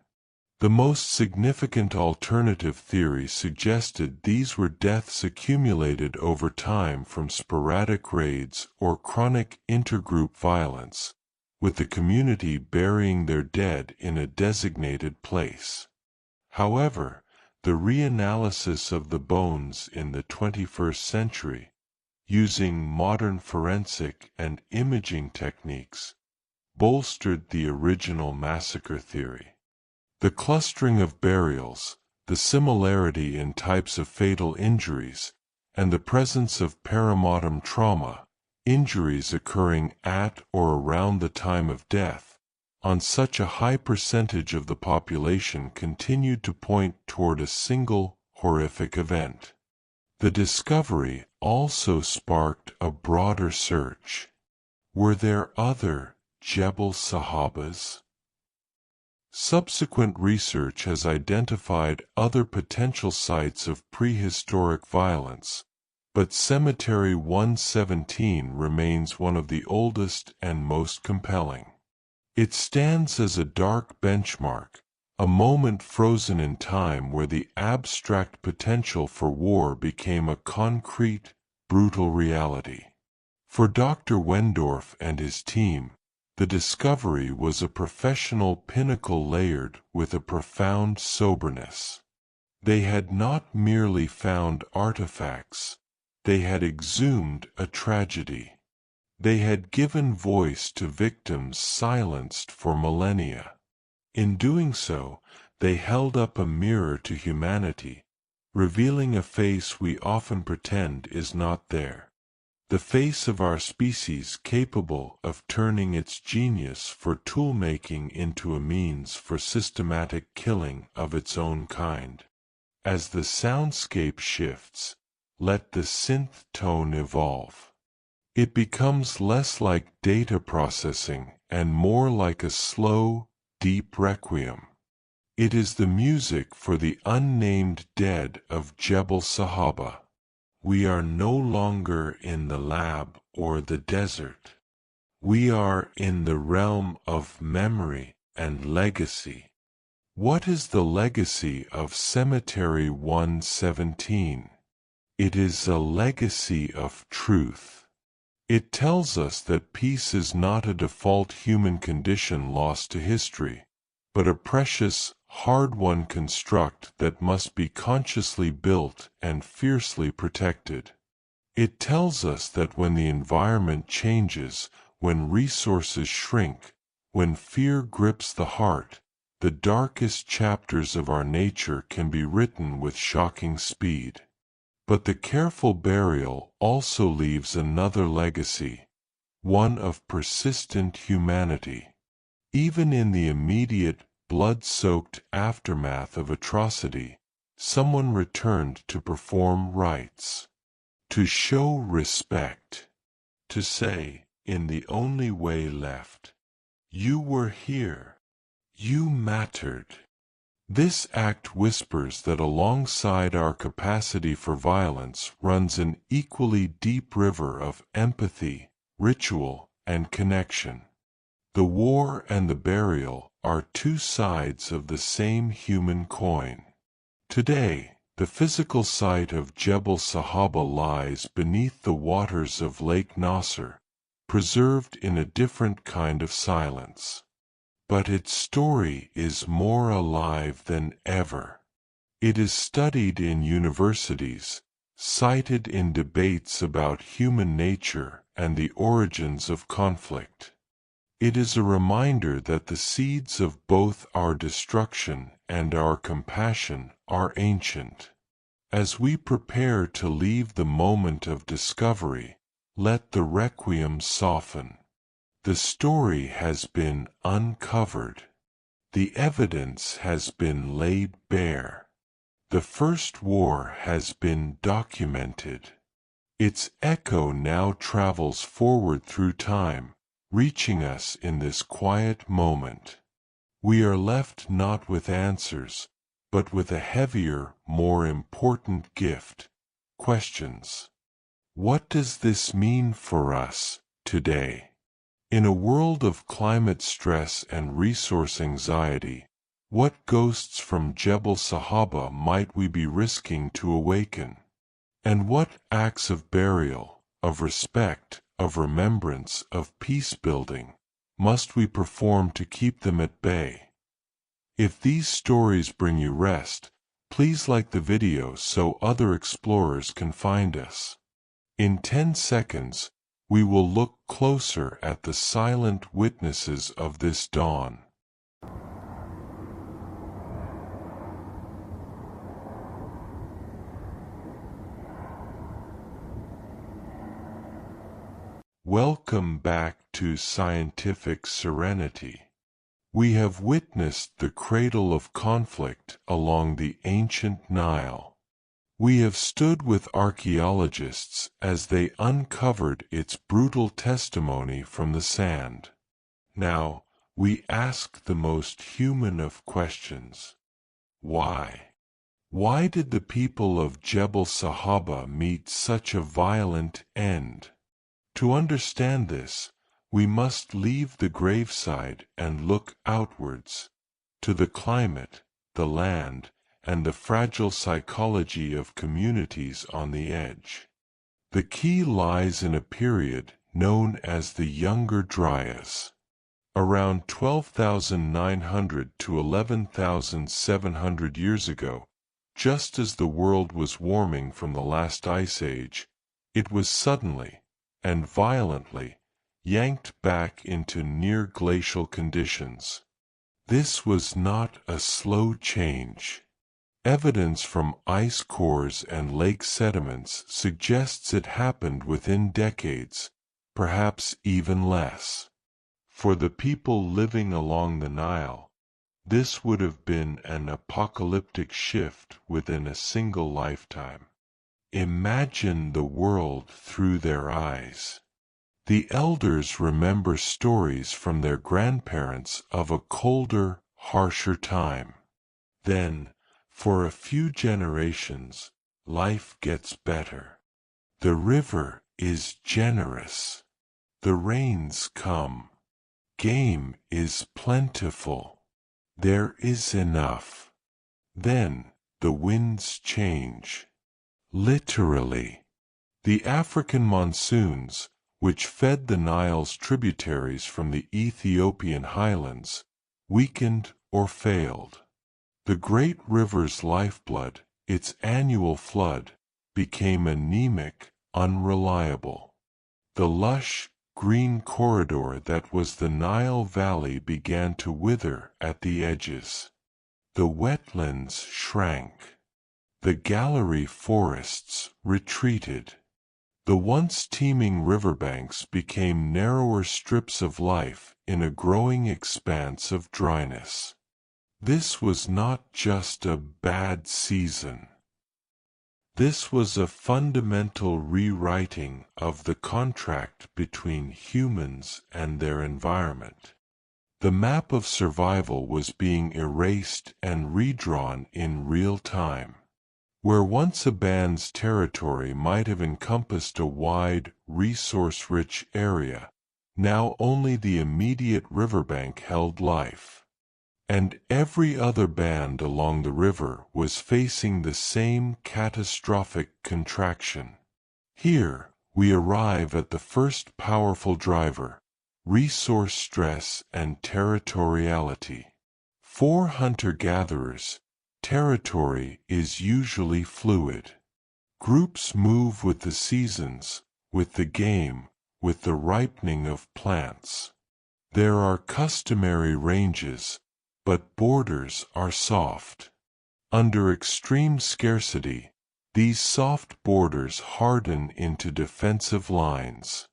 The most significant alternative theory suggested these were deaths accumulated over time from sporadic raids or chronic intergroup violence, with the community burying their dead in a designated place. However, the reanalysis of the bones in the 21st century, using modern forensic and imaging techniques, bolstered the original massacre theory. The clustering of burials, the similarity in types of fatal injuries, and the presence of perimortem trauma, injuries occurring at or around the time of death, on such a high percentage of the population continued to point toward a single, horrific event. The discovery also sparked a broader search. Were there other Jebel Sahabas? Subsequent research has identified other potential sites of prehistoric violence, but Cemetery 117 remains one of the oldest and most compelling. It stands as a dark benchmark, a moment frozen in time where the abstract potential for war became a concrete, brutal reality. For Dr. Wendorf and his team, the discovery was a professional pinnacle layered with a profound soberness. They had not merely found artifacts, they had exhumed a tragedy. They had given voice to victims silenced for millennia. In doing so, they held up a mirror to humanity, revealing a face we often pretend is not there. The face of our species capable of turning its genius for tool-making into a means for systematic killing of its own kind. As the soundscape shifts, let the synth tone evolve. It becomes less like data processing and more like a slow, deep requiem. It is the music for the unnamed dead of Jebel Sahaba. We are no longer in the lab or the desert. We are in the realm of memory and legacy. What is the legacy of Cemetery 117? It is a legacy of truth. It tells us that peace is not a default human condition lost to history, but a precious, hard-won construct that must be consciously built and fiercely protected. It tells us that when the environment changes, when resources shrink, when fear grips the heart, the darkest chapters of our nature can be written with shocking speed. But the careful burial also leaves another legacy, one of persistent humanity. Even in the immediate, blood-soaked aftermath of atrocity, someone returned to perform rites, to show respect, to say, in the only way left, "You were here. You mattered." This act whispers that alongside our capacity for violence runs an equally deep river of empathy, ritual, and connection. The war and the burial are two sides of the same human coin. Today, the physical site of Jebel Sahaba lies beneath the waters of Lake Nasser, preserved in a different kind of silence. But its story is more alive than ever. It is studied in universities, cited in debates about human nature and the origins of conflict. It is a reminder that the seeds of both our destruction and our compassion are ancient. As we prepare to leave the moment of discovery, let the requiem soften. The story has been uncovered. The evidence has been laid bare. The first war has been documented. Its echo now travels forward through time, reaching us in this quiet moment. We are left not with answers, but with a heavier, more important gift: questions. What does this mean for us today? In a world of climate stress and resource anxiety, what ghosts from Jebel Sahaba might we be risking to awaken? And what acts of burial, of respect, of remembrance, of peace-building must we perform to keep them at bay? If these stories bring you rest, please like the video so other explorers can find us. In 10 seconds, we will look closer at the silent witnesses of this dawn. Welcome back to Scientific Serenity. We have witnessed the cradle of conflict along the ancient Nile. We have stood with archaeologists as they uncovered its brutal testimony from the sand. Now, we ask the most human of questions. Why? Why did the people of Jebel Sahaba meet such a violent end? To understand this, we must leave the graveside and look outwards, to the climate, the land, and the fragile psychology of communities on the edge. The key lies in a period known as the Younger Dryas. Around 12,900 to 11,700 years ago, just as the world was warming from the last ice age, it was suddenly and violently yanked back into near glacial conditions. This was not a slow change. Evidence from ice cores and lake sediments suggests it happened within decades, perhaps even less. For the people living along the Nile, this would have been an apocalyptic shift within a single lifetime. Imagine the world through their eyes. The elders remember stories from their grandparents of a colder, harsher time. Then, for a few generations, life gets better. The river is generous. The rains come. Game is plentiful. There is enough. Then, the winds change. Literally. The African monsoons, which fed the Nile's tributaries from the Ethiopian highlands, weakened or failed. The great river's lifeblood, its annual flood, became anemic, unreliable. The lush, green corridor that was the Nile Valley began to wither at the edges. The wetlands shrank. The gallery forests retreated. The once teeming riverbanks became narrower strips of life in a growing expanse of dryness. This was not just a bad season. This was a fundamental rewriting of the contract between humans and their environment. The map of survival was being erased and redrawn in real time. Where once a band's territory might have encompassed a wide, resource-rich area, now only the immediate riverbank held life. And every other band along the river was facing the same catastrophic contraction. Here, we arrive at the first powerful driver: resource stress and territoriality. For hunter-gatherers, territory is usually fluid. Groups move with the seasons, with the game, with the ripening of plants. There are customary ranges, but borders are soft. Under extreme scarcity, these soft borders harden into defensive lines.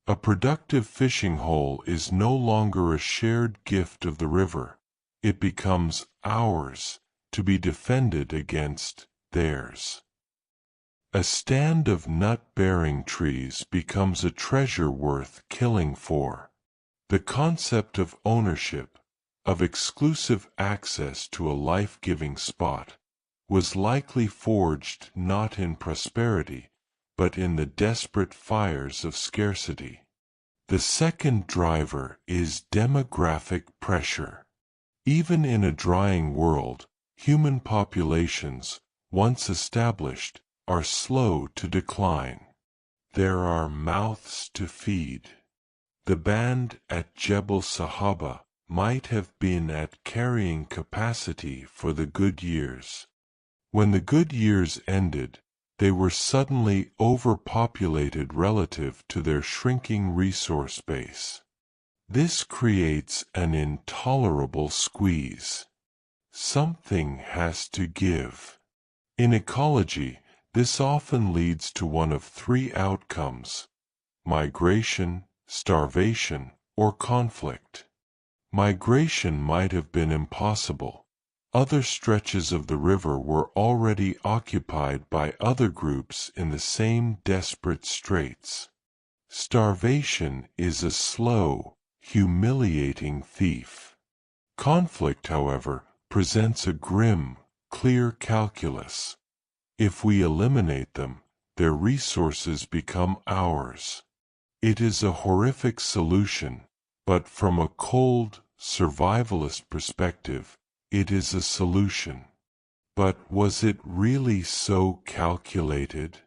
A productive fishing hole is no longer a shared gift of the river. It becomes ours, to be defended against theirs. A stand of nut-bearing trees becomes a treasure worth killing for. The concept of ownership, of exclusive access to a life-giving spot, was likely forged not in prosperity, but in the desperate fires of scarcity. The second driver is demographic pressure. Even in a drying world, human populations, once established, are slow to decline. There are mouths to feed. The band at Jebel Sahaba might have been at carrying capacity for the good years. When the good years ended, they were suddenly overpopulated relative to their shrinking resource base. This creates an intolerable squeeze. Something has to give. In ecology, this often leads to one of three outcomes: migration, starvation, or conflict. Migration might have been impossible. Other stretches of the river were already occupied by other groups in the same desperate straits. Starvation is a slow, humiliating thief. Conflict, however, presents a grim, clear calculus. If we eliminate them, their resources become ours. It is a horrific solution, but from a cold, survivalist perspective, it is a solution. But was it really so calculated?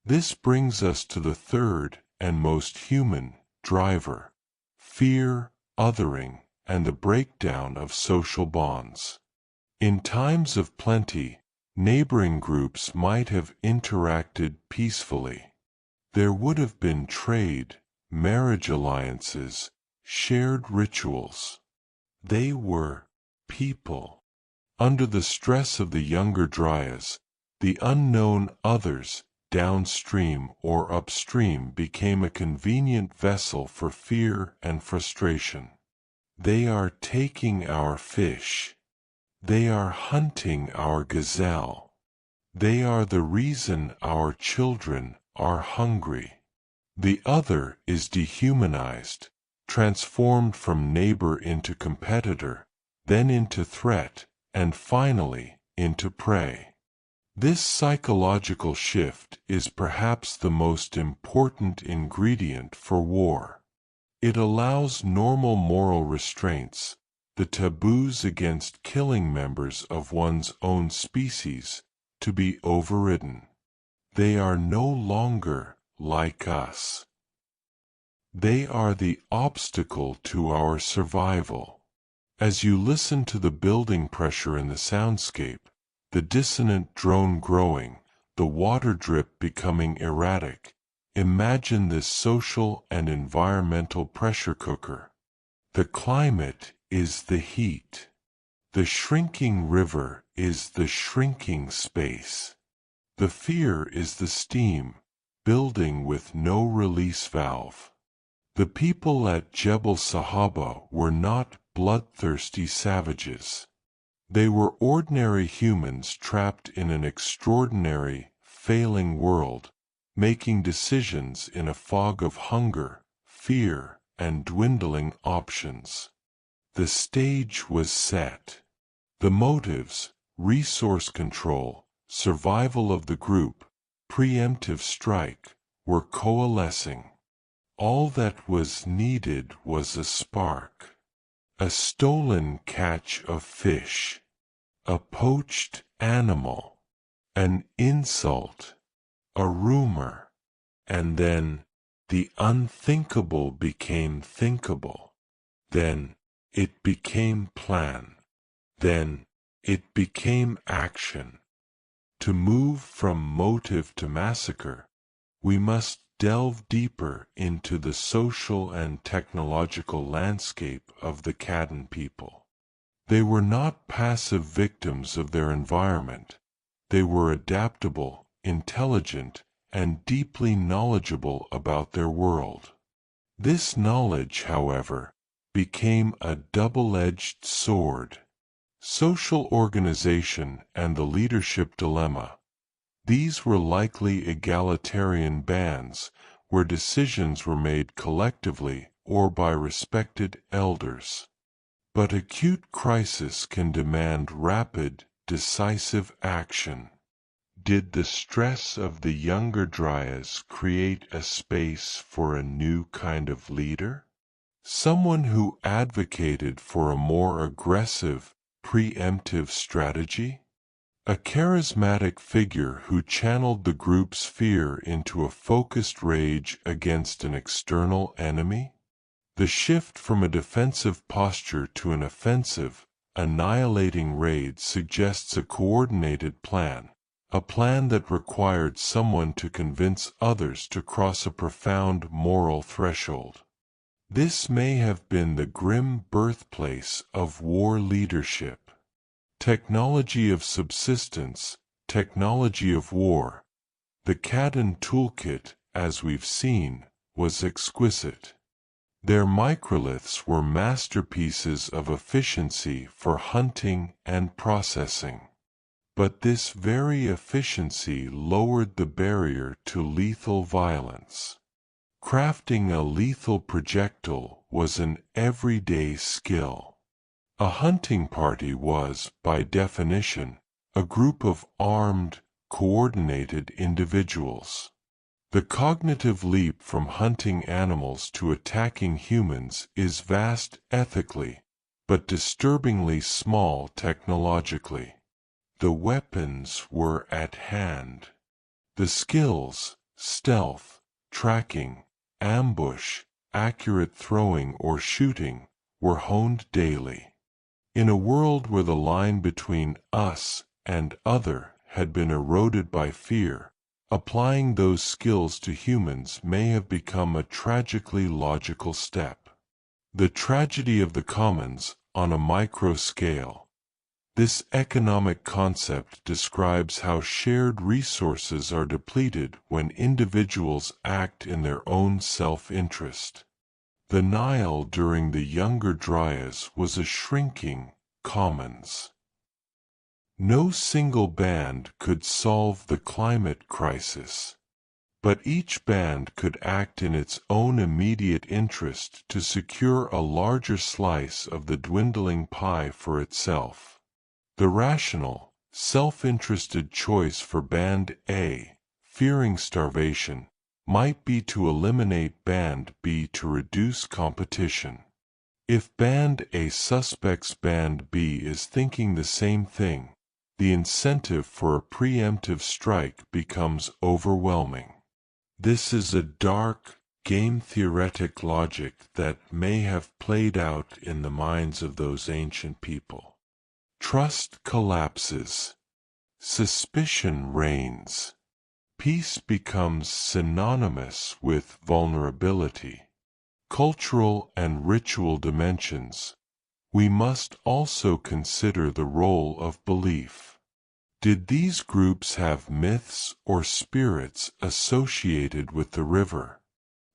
This brings us to the third and most human driver: fear, othering, and the breakdown of social bonds. In times of plenty, neighboring groups might have interacted peacefully. There would have been trade, marriage alliances, shared rituals. They were people. Under the stress of the younger Dryas, the unknown others, downstream or upstream, became a convenient vessel for fear and frustration. They are taking our fish. They are hunting our gazelle. They are the reason our children are hungry. The other is dehumanized, transformed from neighbor into competitor, then into threat, and finally into prey. This psychological shift is perhaps the most important ingredient for war. It allows normal moral restraints, the taboos against killing members of one's own species, to be overridden. They are no longer like us. They are the obstacle to our survival. As you listen to the building pressure in the soundscape, the dissonant drone growing, the water drip becoming erratic, imagine this social and environmental pressure cooker. The climate is the heat. The shrinking river is the shrinking space. The fear is the steam, building with no release valve. The people at Jebel Sahaba were not bloodthirsty savages. They were ordinary humans trapped in an extraordinary, failing world, making decisions in a fog of hunger, fear, and dwindling options. The stage was set. The motives, resource control, survival of the group, preemptive strike, were coalescing. All that was needed was a spark. A stolen catch of fish. A poached animal. An insult. A rumor. And then, the unthinkable became thinkable. Then, it became plan. Then, it became action. To move from motive to massacre, we must delve deeper into the social and technological landscape of the Cadawn people. They were not passive victims of their environment. They were adaptable, intelligent, and deeply knowledgeable about their world. This knowledge, however, became a double-edged sword. Social organization and the leadership dilemma. These were likely egalitarian bands, where decisions were made collectively or by respected elders. But acute crisis can demand rapid, decisive action. Did the stress of the younger Dryas create a space for a new kind of leader? Someone who advocated for a more aggressive, preemptive strategy? A charismatic figure who channeled the group's fear into a focused rage against an external enemy? The shift from a defensive posture to an offensive, annihilating raid suggests a coordinated plan, a plan that required someone to convince others to cross a profound moral threshold. This may have been the grim birthplace of war leadership. Technology of subsistence, technology of war. The Cadawn toolkit, as we've seen, was exquisite. Their microliths were masterpieces of efficiency for hunting and processing. But this very efficiency lowered the barrier to lethal violence. Crafting a lethal projectile was an everyday skill. A hunting party was, by definition, a group of armed, coordinated individuals. The cognitive leap from hunting animals to attacking humans is vast ethically, but disturbingly small technologically. The weapons were at hand. The skills, stealth, tracking, ambush, accurate throwing or shooting, were honed daily. In a world where the line between us and other had been eroded by fear, applying those skills to humans may have become a tragically logical step. The tragedy of the commons on a micro scale. This economic concept describes how shared resources are depleted when individuals act in their own self-interest. The Nile during the Younger Dryas was a shrinking commons. No single band could solve the climate crisis, but each band could act in its own immediate interest to secure a larger slice of the dwindling pie for itself. The rational, self-interested choice for Band A, fearing starvation, might be to eliminate Band B to reduce competition. If Band A suspects Band B is thinking the same thing, the incentive for a preemptive strike becomes overwhelming. This is a dark, game-theoretic logic that may have played out in the minds of those ancient people. Trust collapses. Suspicion reigns. Peace becomes synonymous with vulnerability. Cultural and ritual dimensions. We must also consider the role of belief. Did these groups have myths or spirits associated with the river?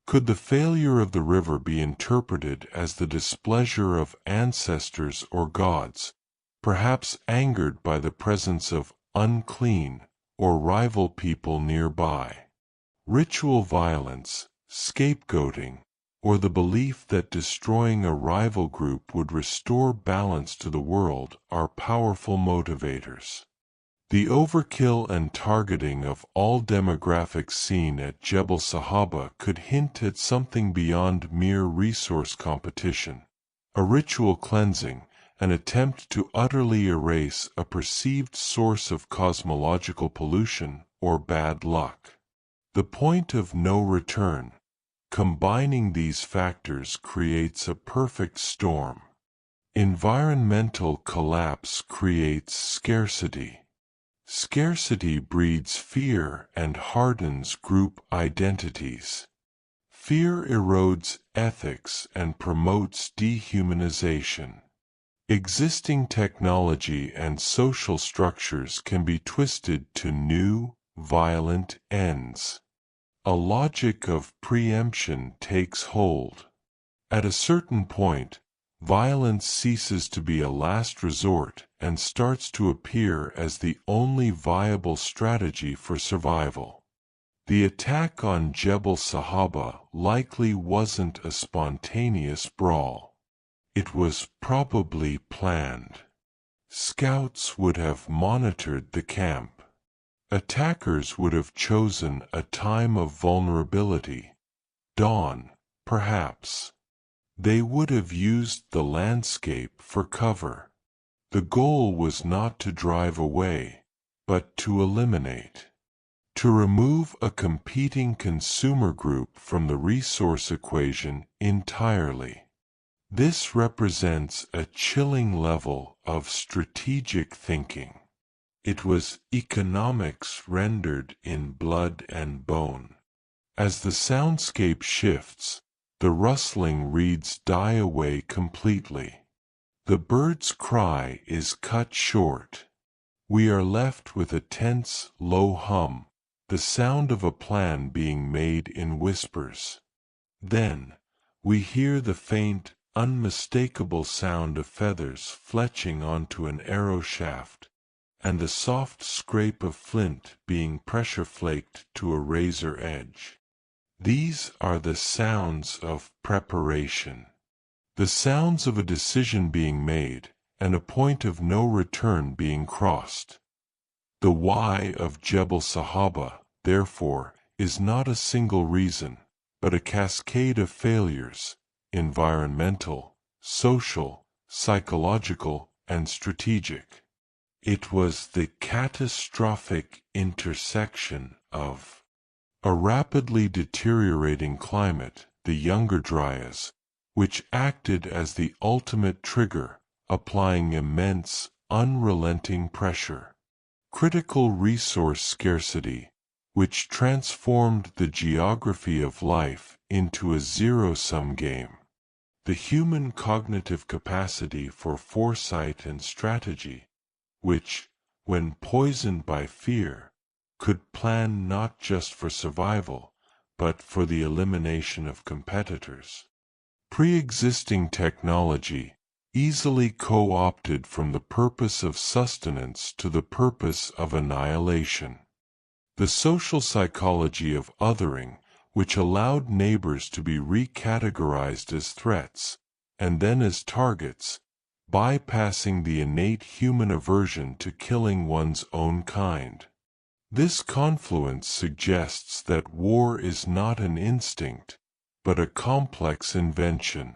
Could the failure of the river be interpreted as the displeasure of ancestors or gods, perhaps angered by the presence of unclean or rival people nearby? Ritual violence, scapegoating, or the belief that destroying a rival group would restore balance to the world are powerful motivators. The overkill and targeting of all demographics seen at Jebel Sahaba could hint at something beyond mere resource competition, a ritual cleansing, an attempt to utterly erase a perceived source of cosmological pollution or bad luck. The point of no return. Combining these factors creates a perfect storm. Environmental collapse creates scarcity. Scarcity breeds fear and hardens group identities. Fear erodes ethics and promotes dehumanization. Existing technology and social structures can be twisted to new, violent ends. A logic of preemption takes hold. At a certain point, violence ceases to be a last resort and starts to appear as the only viable strategy for survival. The attack on Jebel Sahaba likely wasn't a spontaneous brawl. It was probably planned. Scouts would have monitored the camp. Attackers would have chosen a time of vulnerability, dawn, perhaps. They would have used the landscape for cover. The goal was not to drive away, but to eliminate. To remove a competing consumer group from the resource equation entirely. This represents a chilling level of strategic thinking. It was economics rendered in blood and bone. As the soundscape shifts, the rustling reeds die away completely. The bird's cry is cut short. We are left with a tense, low hum, the sound of a plan being made in whispers. Then, we hear the faint, unmistakable sound of feathers fletching onto an arrow shaft, and the soft scrape of flint being pressure-flaked to a razor edge. These are the sounds of preparation. The sounds of a decision being made, and a point of no return being crossed. The why of Jebel Sahaba, therefore, is not a single reason, but a cascade of failures, environmental, social, psychological, and strategic. It was the catastrophic intersection of a rapidly deteriorating climate, the Younger Dryas, which acted as the ultimate trigger, applying immense, unrelenting pressure. Critical resource scarcity, which transformed the geography of life into a zero-sum game. The human cognitive capacity for foresight and strategy, which, when poisoned by fear, could plan not just for survival, but for the elimination of competitors. Pre-existing technology, easily co-opted from the purpose of sustenance to the purpose of annihilation. The social psychology of othering, which allowed neighbors to be recategorized as threats, and then as targets, bypassing the innate human aversion to killing one's own kind. This confluence suggests that war is not an instinct, but a complex invention.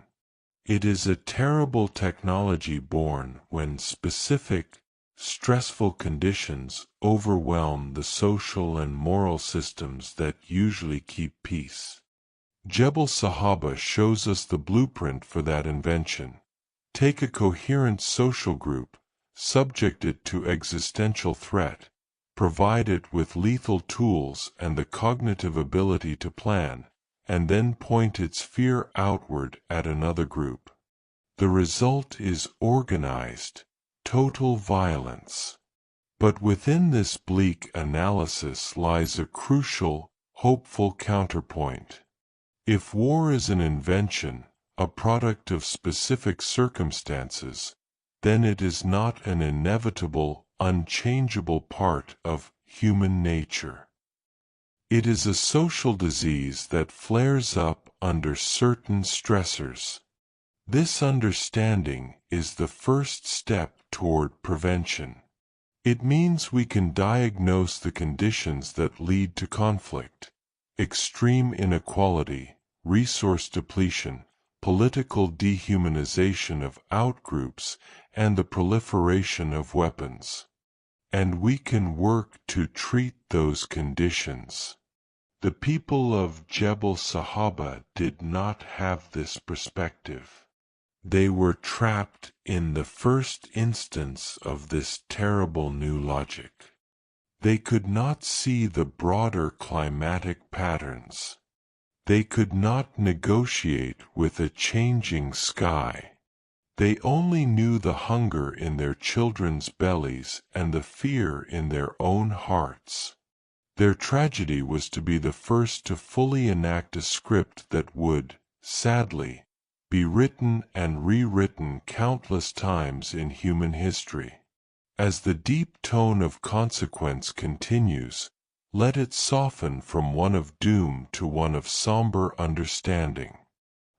It is a terrible technology born when specific, stressful conditions overwhelm the social and moral systems that usually keep peace. Jebel Sahaba shows us the blueprint for that invention. Take a coherent social group, subject it to existential threat, provide it with lethal tools and the cognitive ability to plan, and then point its fear outward at another group. The result is organized, total violence. But within this bleak analysis lies a crucial, hopeful counterpoint. If war is an invention, a product of specific circumstances, then it is not an inevitable, unchangeable part of human nature. It is a social disease that flares up under certain stressors. This understanding is the first step toward prevention. It means we can diagnose the conditions that lead to conflict: extreme inequality, resource depletion, political dehumanization of outgroups, and the proliferation of weapons. And we can work to treat those conditions. The people of Jebel Sahaba did not have this perspective. They were trapped in the first instance of this terrible new logic. They could not see the broader climatic patterns. They could not negotiate with a changing sky. They only knew the hunger in their children's bellies and the fear in their own hearts. Their tragedy was to be the first to fully enact a script that would, sadly, be written and rewritten countless times in human history. As the deep tone of consequence continues, let it soften from one of doom to one of somber understanding.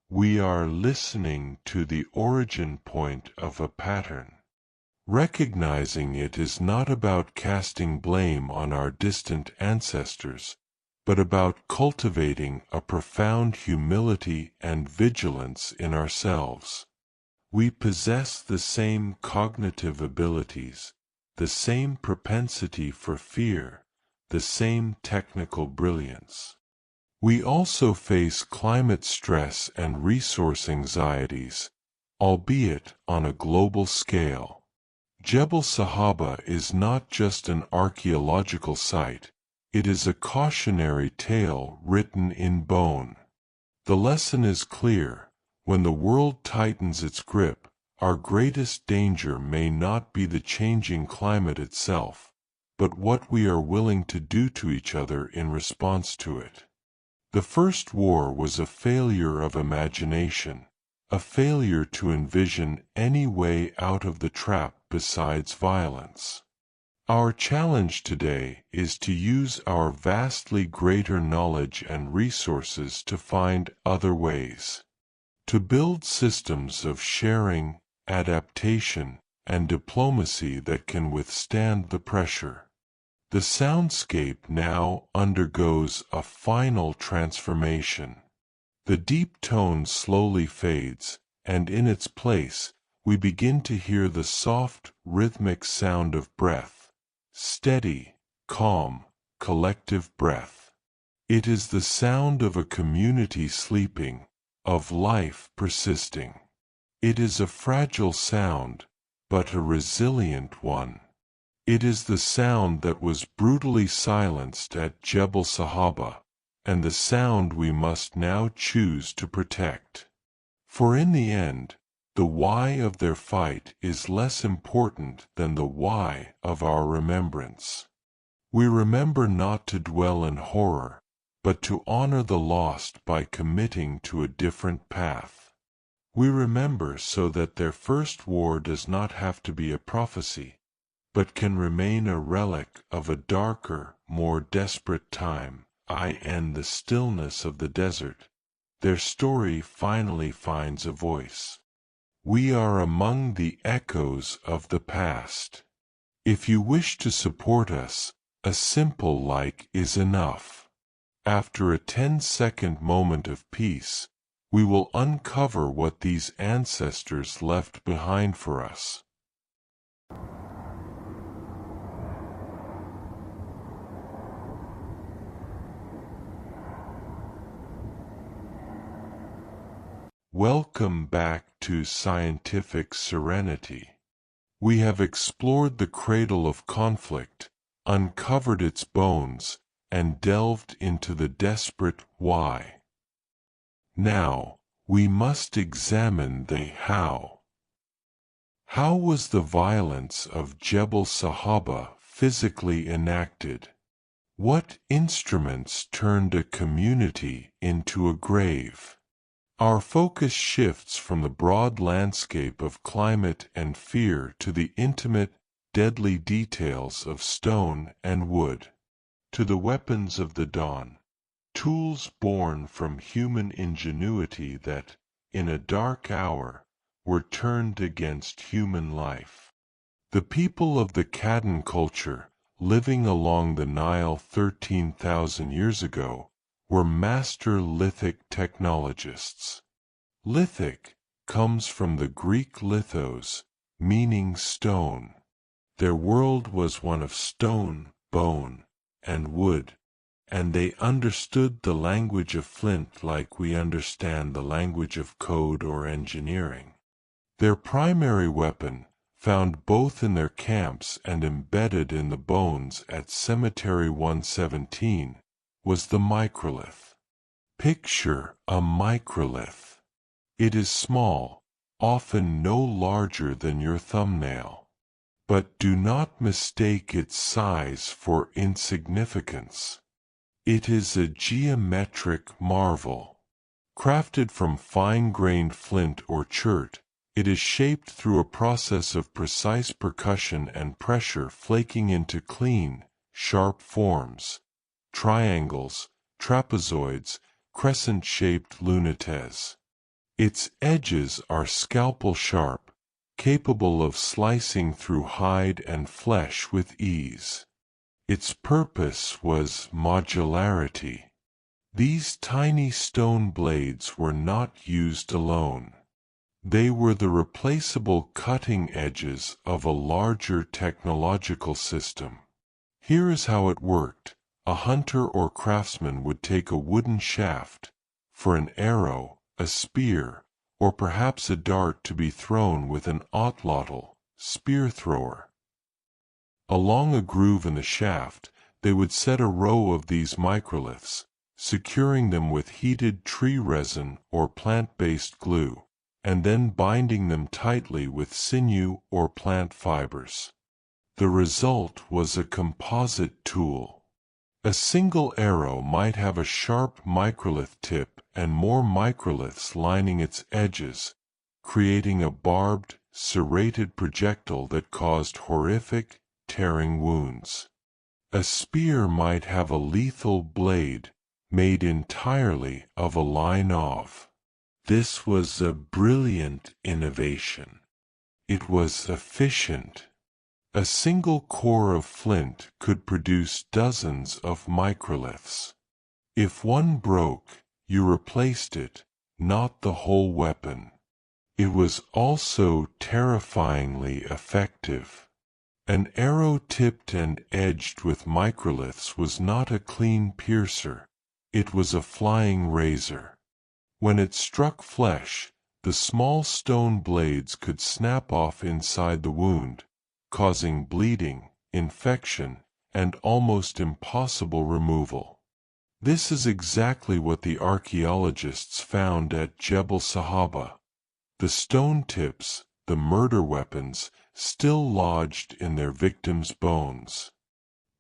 We are listening to the origin point of a pattern. Recognizing it is not about casting blame on our distant ancestors, but about cultivating a profound humility and vigilance in ourselves. We possess the same cognitive abilities, the same propensity for fear, the same technical brilliance. We also face climate stress and resource anxieties, albeit on a global scale. Jebel Sahaba is not just an archaeological site, it is a cautionary tale written in bone. The lesson is clear: when the world tightens its grip, our greatest danger may not be the changing climate itself, but what we are willing to do to each other in response to it. The First War was a failure of imagination, a failure to envision any way out of the trap besides violence. Our challenge today is to use our vastly greater knowledge and resources to find other ways. To build systems of sharing, adaptation, and diplomacy that can withstand the pressure. The soundscape now undergoes a final transformation. The deep tone slowly fades, and in its place, we begin to hear the soft, rhythmic sound of breath. Steady, calm, collective breath. It is the sound of a community sleeping, of life persisting. It is a fragile sound, but a resilient one. It is the sound that was brutally silenced at Jebel Sahaba, and the sound we must now choose to protect. For in the end, the why of their fight is less important than the why of our remembrance. We remember not to dwell in horror, but to honor the lost by committing to a different path. We remember so that their first war does not have to be a prophecy, but can remain a relic of a darker, more desperate time. In the stillness of the desert, their story finally finds a voice. We are among the echoes of the past. If you wish to support us, a simple like is enough. After a 10-second moment of peace, we will uncover what these ancestors left behind for us. Welcome back to Scientific Serenity. We have explored the cradle of conflict, uncovered its bones, and delved into the desperate why. Now, we must examine the how. How was the violence of Jebel Sahaba physically enacted? What instruments turned a community into a grave? Our focus shifts from the broad landscape of climate and fear to the intimate, deadly details of stone and wood, to the weapons of the dawn, tools born from human ingenuity that, in a dark hour, were turned against human life. The people of the Cradle culture, living along the Nile 13,000 years ago, were master lithic technologists. Lithic comes from the Greek lithos, meaning stone. Their world was one of stone, bone, and wood, and they understood the language of flint like we understand the language of code or engineering. Their primary weapon, found both in their camps and embedded in the bones at Cemetery 117, was the microlith. Picture a microlith. It is small, often no larger than your thumbnail. But do not mistake its size for insignificance. It is a geometric marvel. Crafted from fine-grained flint or chert, it is shaped through a process of precise percussion and pressure, flaking into clean, sharp forms: triangles, trapezoids, crescent-shaped lunettes. Its edges are scalpel-sharp, capable of slicing through hide and flesh with ease. Its purpose was modularity. These tiny stone blades were not used alone. They were the replaceable cutting edges of a larger technological system. Here is how it worked. A hunter or craftsman would take a wooden shaft for an arrow, a spear, or perhaps a dart to be thrown with an otlotl, spear thrower. Along a groove in the shaft, they would set a row of these microliths, securing them with heated tree resin or plant-based glue, and then binding them tightly with sinew or plant fibers. The result was a composite tool. A single arrow might have a sharp microlith tip and more microliths lining its edges, creating a barbed, serrated projectile that caused horrific, tearing wounds. A spear might have a lethal blade, made entirely of a line of. This was a brilliant innovation. It was efficient. A single core of flint could produce dozens of microliths. If one broke, you replaced it, not the whole weapon. It was also terrifyingly effective. An arrow tipped and edged with microliths was not a clean piercer, it was a flying razor. When it struck flesh, the small stone blades could snap off inside the wound, causing bleeding, infection, and almost impossible removal. This is exactly what the archaeologists found at Jebel Sahaba. The stone tips, the murder weapons, still lodged in their victims' bones.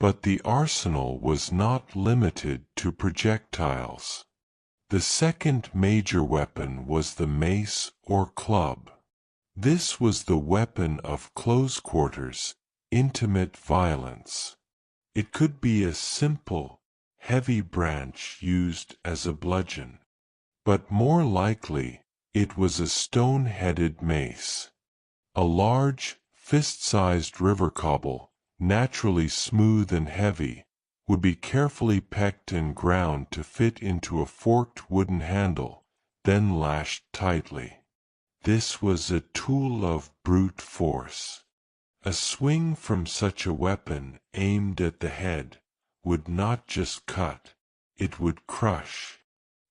But the arsenal was not limited to projectiles. The second major weapon was the mace or club. This was the weapon of close quarters, intimate violence. It could be a simple, heavy branch used as a bludgeon. But more likely, it was a stone-headed mace. A large, fist-sized river cobble, naturally smooth and heavy, would be carefully pecked and ground to fit into a forked wooden handle, then lashed tightly. This was a tool of brute force. A swing from such a weapon aimed at the head would not just cut, it would crush.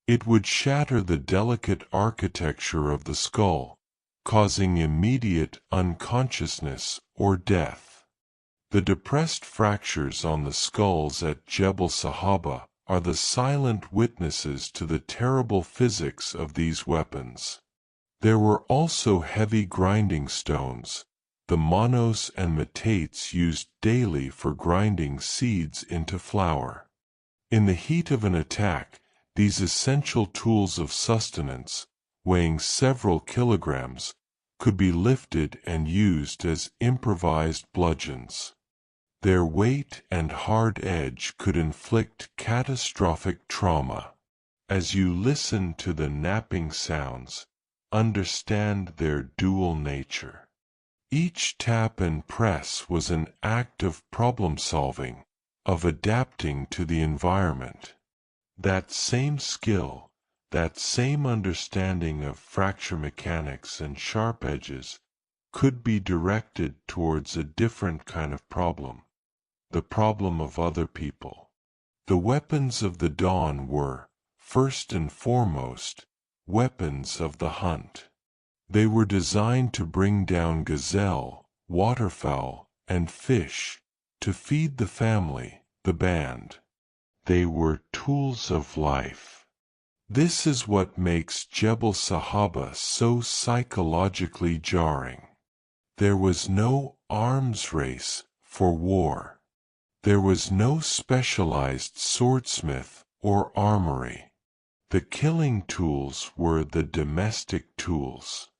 It would shatter the delicate architecture of the skull, causing immediate unconsciousness or death. The depressed fractures on the skulls at Jebel Sahaba are the silent witnesses to the terrible physics of these weapons. There were also heavy grinding stones, the monos and metates used daily for grinding seeds into flour. In the heat of an attack, these essential tools of sustenance, weighing several kilograms, could be lifted and used as improvised bludgeons. Their weight and hard edge could inflict catastrophic trauma. As you listen to the napping sounds, understand their dual nature. Each tap and press was an act of problem-solving, of adapting to the environment. That same skill, that same understanding of fracture mechanics and sharp edges, could be directed towards a different kind of problem, the problem of other people. The weapons of the dawn were, first and foremost, weapons of the hunt. They were designed to bring down gazelle, waterfowl, and fish, to feed the family, the band. They were tools of life. This is what makes Jebel Sahaba so psychologically jarring. There was no arms race for war. There was no specialized swordsmith or armory. The killing tools were the domestic tools.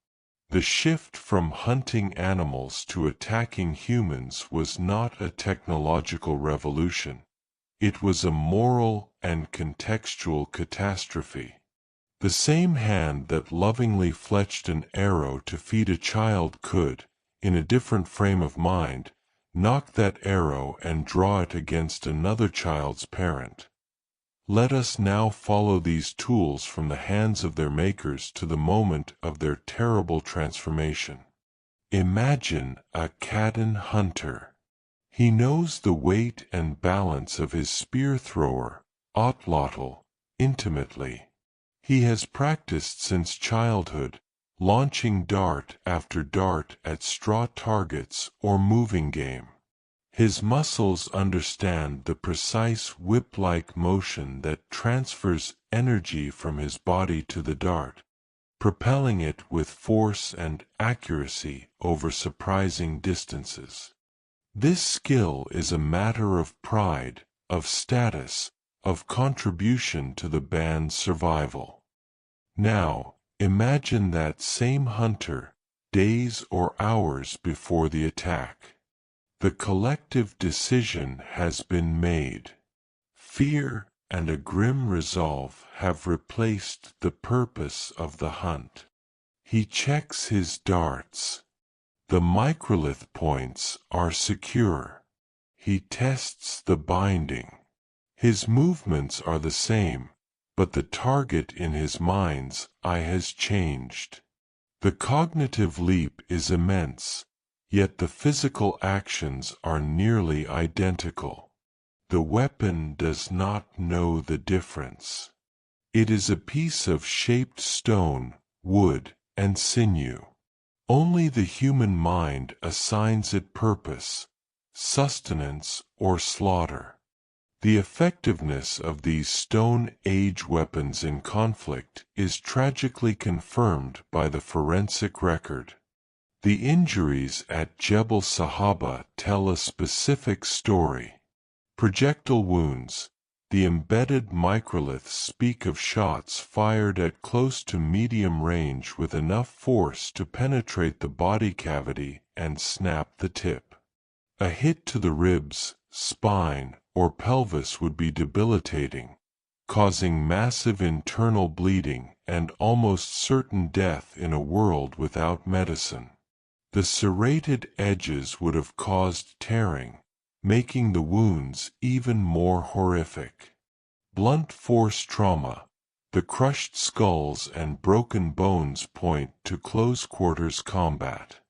The shift from hunting animals to attacking humans was not a technological revolution. It was a moral and contextual catastrophe. The same hand that lovingly fletched an arrow to feed a child could, in a different frame of mind, knock that arrow and draw it against another child's parent. Let us now follow these tools from the hands of their makers to the moment of their terrible transformation. Imagine a Cradle hunter. He knows the weight and balance of his spear thrower, Otlotl, intimately. He has practiced since childhood, launching dart after dart at straw targets or moving game. His muscles understand the precise whip-like motion that transfers energy from his body to the dart, propelling it with force and accuracy over surprising distances. This skill is a matter of pride, of status, of contribution to the band's survival. Now, imagine that same hunter, days or hours before the attack. The collective decision has been made. Fear and a grim resolve have replaced the purpose of the hunt. He checks his darts. The microlith points are secure. He tests the binding. His movements are the same, but the target in his mind's eye has changed. The cognitive leap is immense, yet the physical actions are nearly identical. The weapon does not know the difference. It is a piece of shaped stone, wood, and sinew. Only the human mind assigns it purpose, sustenance, or slaughter. The effectiveness of these Stone Age weapons in conflict is tragically confirmed by the forensic record. The injuries at Jebel Sahaba tell a specific story. Projectile wounds, the embedded microliths speak of shots fired at close to medium range with enough force to penetrate the body cavity and snap the tip. A hit to the ribs, spine, or pelvis would be debilitating, causing massive internal bleeding and almost certain death in a world without medicine. The serrated edges would have caused tearing, making the wounds even more horrific. Blunt force trauma, the crushed skulls and broken bones point to close-quarters combat.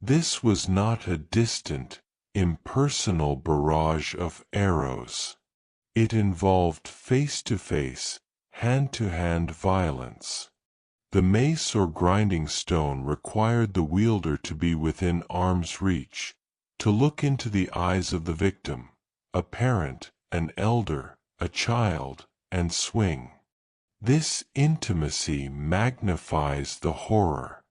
This was not a distant, impersonal barrage of arrows. It involved face-to-face, hand-to-hand violence. The mace or grinding stone required the wielder to be within arm's reach, to look into the eyes of the victim, a parent, an elder, a child, and swing. This intimacy magnifies the horror.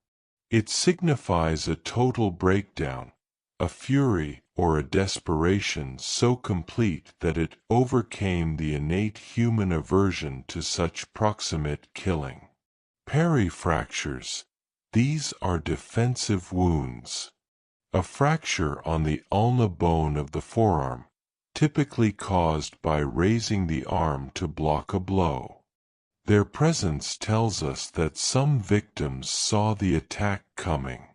It signifies a total breakdown, a fury or a desperation so complete that it overcame the innate human aversion to such proximate killing. Perifractures, these are defensive wounds. A fracture on the ulna bone of the forearm, typically caused by raising the arm to block a blow. Their presence tells us that some victims saw the attack coming.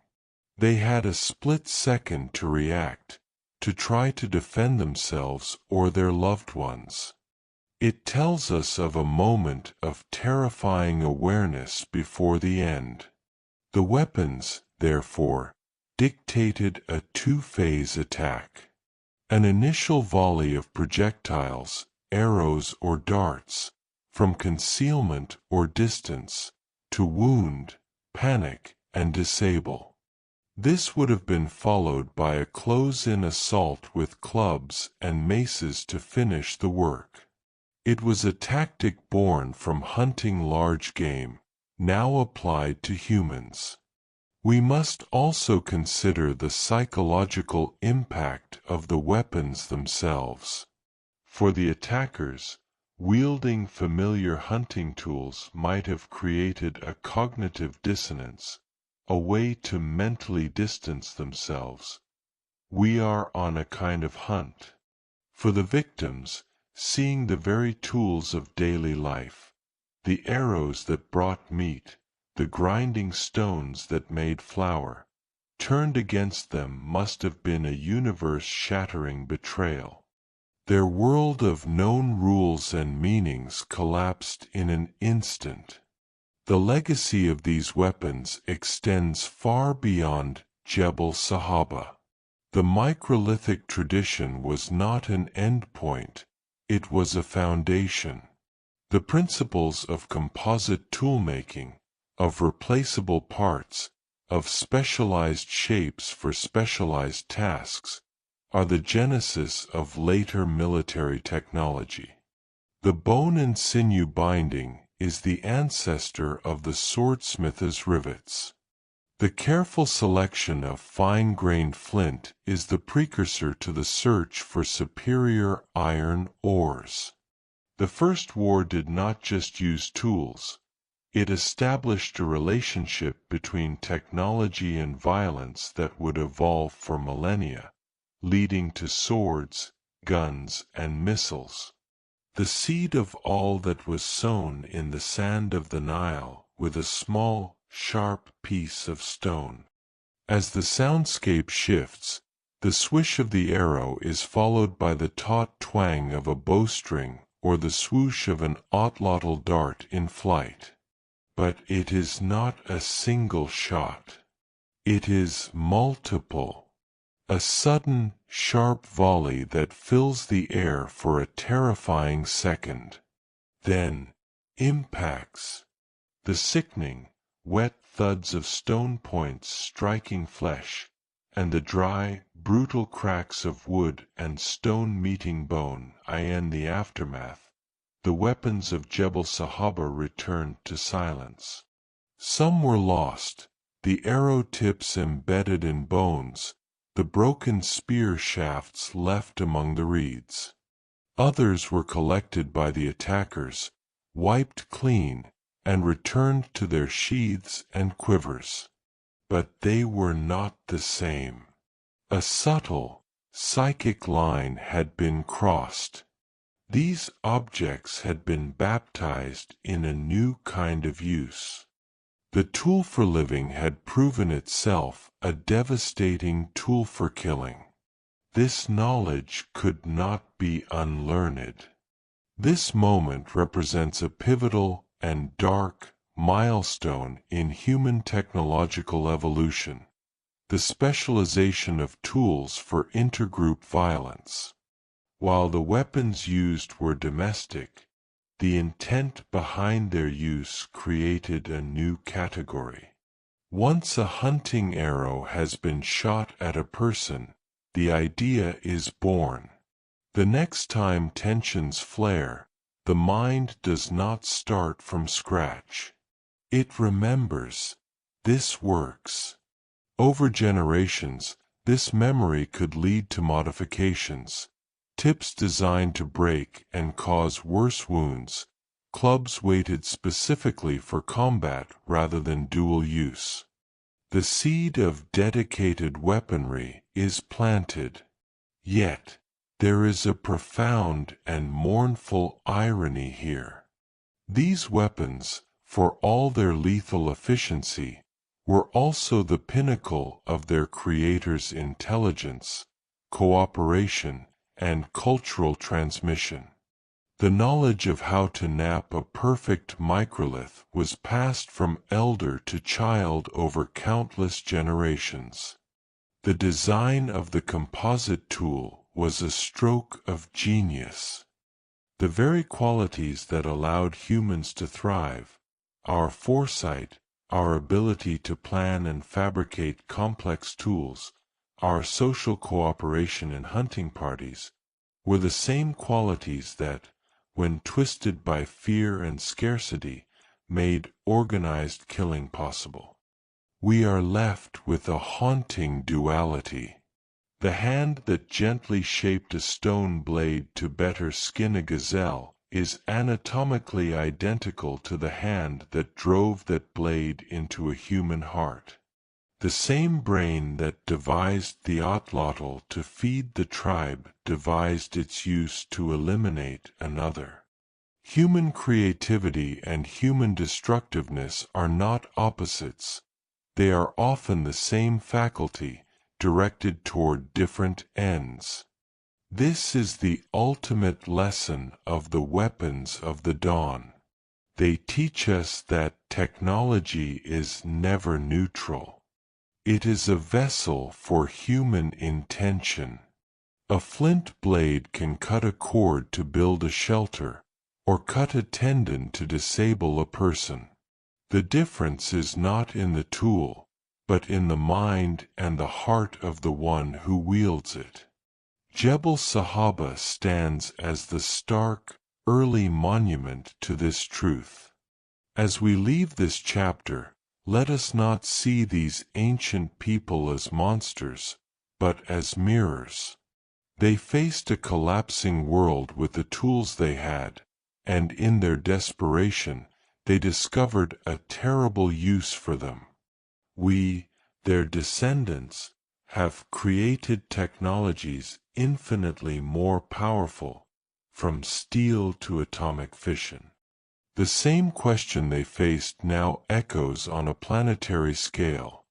They had a split second to react, to try to defend themselves or their loved ones. It tells us of a moment of terrifying awareness before the end. The weapons, therefore, dictated a two-phase attack. An initial volley of projectiles, arrows or darts, from concealment or distance, to wound, panic, and disable. This would have been followed by a close-in assault with clubs and maces to finish the work. It was a tactic born from hunting large game, now applied to humans. We must also consider the psychological impact of the weapons themselves. For the attackers, wielding familiar hunting tools might have created a cognitive dissonance, a way to mentally distance themselves. We are on a kind of hunt. For the victims, seeing the very tools of daily life, the arrows that brought meat, the grinding stones that made flour, turned against them must have been a universe-shattering betrayal. Their world of known rules and meanings collapsed in an instant. The legacy of these weapons extends far beyond Jebel Sahaba. The microlithic tradition was not an endpoint, it was a foundation. The principles of composite toolmaking, of replaceable parts, of specialized shapes for specialized tasks, are the genesis of later military technology. The bone and sinew binding is the ancestor of the swordsmith's rivets. The careful selection of fine-grained flint is the precursor to the search for superior iron ores. The First War did not just use tools, it established a relationship between technology and violence that would evolve for millennia, leading to swords, guns, and missiles. The seed of all that was sown in the sand of the Nile with a small, sharp piece of stone. As the soundscape shifts, the swish of the arrow is followed by the taut twang of a bowstring or the swoosh of an atlatl dart in flight. But it is not a single shot. It is multiple. A sudden, sharp volley that fills the air for a terrifying second. Then, impacts. The sickening, wet thuds of stone points striking flesh, and the dry, brutal cracks of wood and stone meeting bone. In the aftermath, the weapons of Jebel Sahaba returned to silence. Some were lost, the arrow tips embedded in bones, the broken spear shafts left among the reeds. Others were collected by the attackers, wiped clean, and returned to their sheaths and quivers. But they were not the same. A subtle, psychic line had been crossed. These objects had been baptized in a new kind of use. The tool for living had proven itself a devastating tool for killing. This knowledge could not be unlearned. This moment represents a pivotal and dark milestone in human technological evolution, the specialization of tools for intergroup violence. While the weapons used were domestic, the intent behind their use created a new category. Once a hunting arrow has been shot at a person, the idea is born. The next time tensions flare, the mind does not start from scratch. It remembers. This works. Over generations, this memory could lead to modifications. Tips designed to break and cause worse wounds, clubs weighted specifically for combat rather than dual use. The seed of dedicated weaponry is planted. Yet, there is a profound and mournful irony here. These weapons, for all their lethal efficiency, were also the pinnacle of their creators' intelligence, cooperation, and cultural transmission. The knowledge of how to knap a perfect microlith was passed from elder to child over countless generations. The design of the composite tool was a stroke of genius. The very qualities that allowed humans to thrive, our foresight, our ability to plan and fabricate complex tools, our social cooperation in hunting parties, were the same qualities that, when twisted by fear and scarcity, made organized killing possible. We are left with a haunting duality. The hand that gently shaped a stone blade to better skin a gazelle is anatomically identical to the hand that drove that blade into a human heart. The same brain that devised the atlatl to feed the tribe devised its use to eliminate another. Human creativity and human destructiveness are not opposites. They are often the same faculty, directed toward different ends. This is the ultimate lesson of the weapons of the dawn. They teach us that technology is never neutral. It is a vessel for human intention. A flint blade can cut a cord to build a shelter, or cut a tendon to disable a person. The difference is not in the tool, but in the mind and the heart of the one who wields it. Jebel Sahaba stands as the stark, early monument to this truth. As we leave this chapter, let us not see these ancient people as monsters, but as mirrors. They faced a collapsing world with the tools they had, and in their desperation, they discovered a terrible use for them. We, their descendants, have created technologies infinitely more powerful, from steel to atomic fission. The same question they faced now echoes on a planetary scale.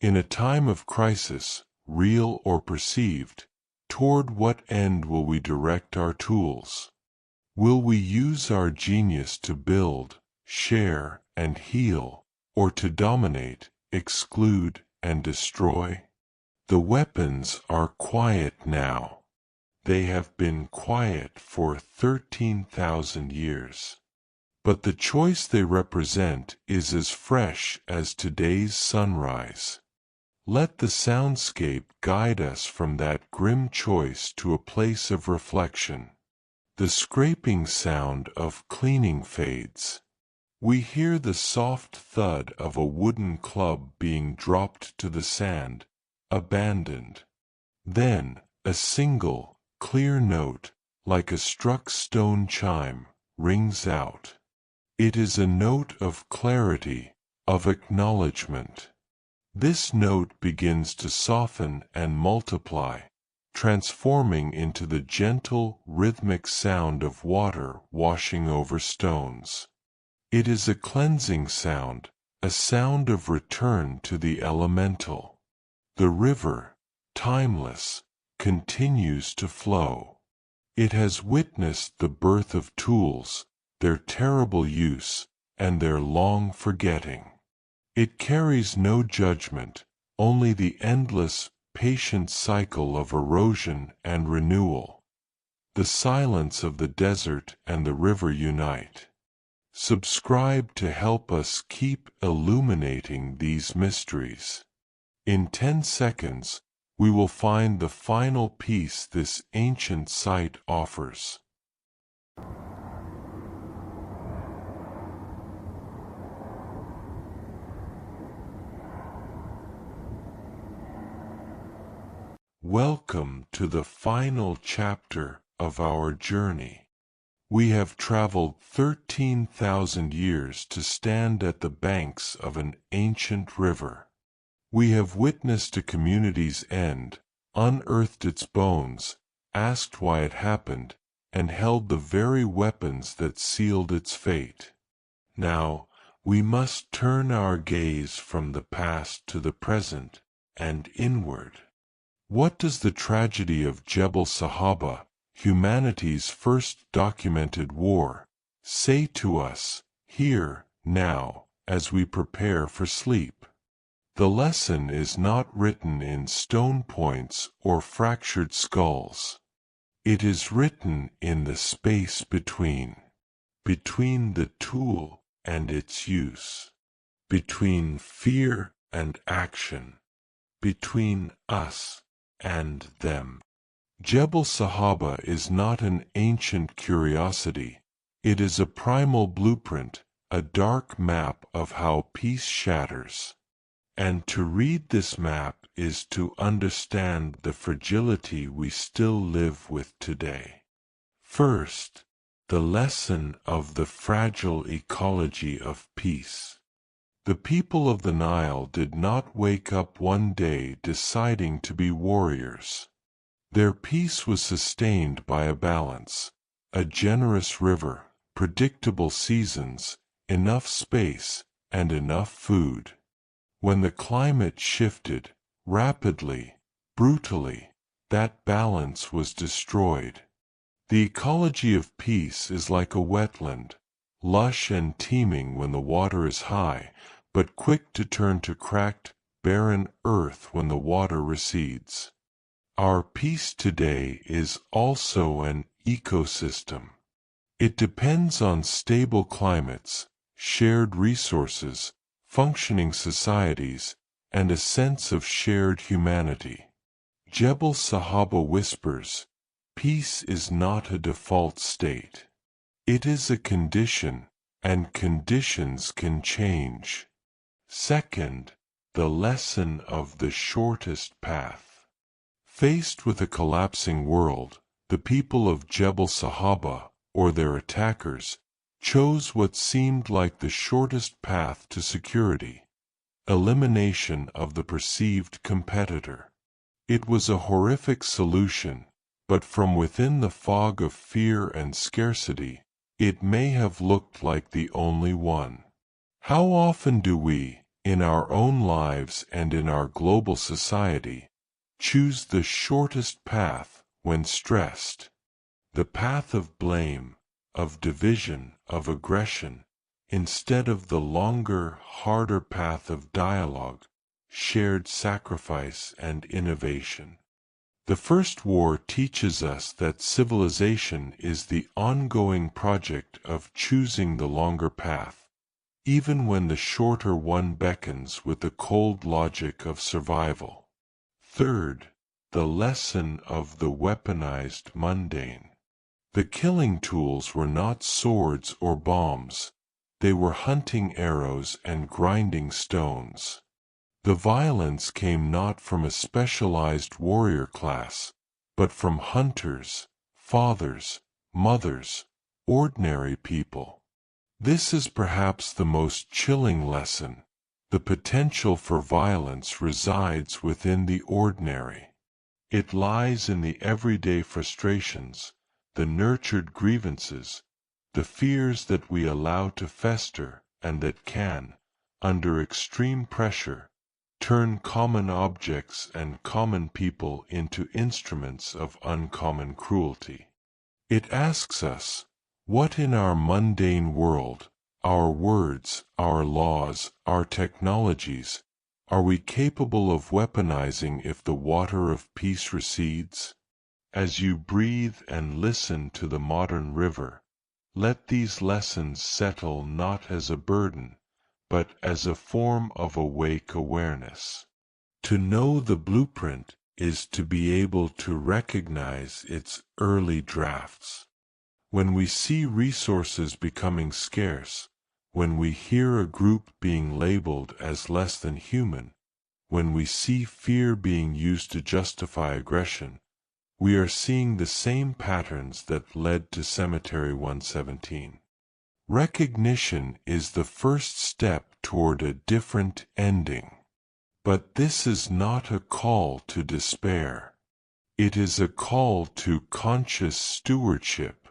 In a time of crisis, real or perceived, toward what end will we direct our tools? Will we use our genius to build, share, and heal, or to dominate, exclude, and destroy? The weapons are quiet now. They have been quiet for 13,000 years. But the choice they represent is as fresh as today's sunrise. Let the soundscape guide us from that grim choice to a place of reflection. The scraping sound of cleaning fades. We hear the soft thud of a wooden club being dropped to the sand, abandoned. Then, a single, clear note, like a struck stone chime, rings out. It is a note of clarity, of acknowledgement. This note begins to soften and multiply, transforming into the gentle, rhythmic sound of water washing over stones. It is a cleansing sound, a sound of return to the elemental. The river, timeless, continues to flow. It has witnessed the birth of tools, their terrible use, and their long forgetting. It carries no judgment, only the endless, patient cycle of erosion and renewal. The silence of the desert and the river unite. Subscribe to help us keep illuminating these mysteries. In 10 seconds, we will find the final piece this ancient site offers. Welcome to the final chapter of our journey. We have traveled 13,000 years to stand at the banks of an ancient river. We have witnessed a community's end, unearthed its bones, asked why it happened, and held the very weapons that sealed its fate. Now, we must turn our gaze from the past to the present, and inward. What does the tragedy of Jebel Sahaba, humanity's first documented war, say to us, here, now, as we prepare for sleep? The lesson is not written in stone points or fractured skulls. It is written in the space between the tool and its use. between fear and action, between us and them. Jebel Sahaba is not an ancient curiosity, it is a primal blueprint, a dark map of how peace shatters. And to read this map is to understand the fragility we still live with today. First, the lesson of the fragile ecology of peace. The people of the Nile did not wake up one day deciding to be warriors. Their peace was sustained by a balance, a generous river, predictable seasons, enough space, and enough food. When the climate shifted, rapidly, brutally, that balance was destroyed. The ecology of peace is like a wetland, lush and teeming when the water is high, but quick to turn to cracked, barren earth when the water recedes. Our peace today is also an ecosystem. It depends on stable climates, shared resources, functioning societies, and a sense of shared humanity. Jebel Sahaba whispers, peace is not a default state. It is a condition, and conditions can change. Second, the lesson of the shortest path. Faced with a collapsing world, the people of Jebel Sahaba, or their attackers, chose what seemed like the shortest path to security: elimination of the perceived competitor. It was a horrific solution, but from within the fog of fear and scarcity, it may have looked like the only one. How often do we, in our own lives and in our global society, choose the shortest path when stressed? The path of blame, of division, of aggression, instead of the longer, harder path of dialogue, shared sacrifice and innovation. The First War teaches us that civilization is the ongoing project of choosing the longer path, even when the shorter one beckons with the cold logic of survival. Third, the lesson of the weaponized mundane. The killing tools were not swords or bombs, they were hunting arrows and grinding stones. The violence came not from a specialized warrior class, but from hunters, fathers, mothers, ordinary people. This is perhaps the most chilling lesson. The potential for violence resides within the ordinary. It lies in the everyday frustrations, the nurtured grievances, the fears that we allow to fester and that can, under extreme pressure, turn common objects and common people into instruments of uncommon cruelty. It asks us, what in our mundane world, our words, our laws, our technologies, are we capable of weaponizing if the water of peace recedes? As you breathe and listen to the modern river, let these lessons settle not as a burden, but as a form of awake awareness. To know the blueprint is to be able to recognize its early drafts. When we see resources becoming scarce, when we hear a group being labeled as less than human, when we see fear being used to justify aggression, we are seeing the same patterns that led to Cemetery 117. Recognition is the first step toward a different ending. But this is not a call to despair. It is a call to conscious stewardship.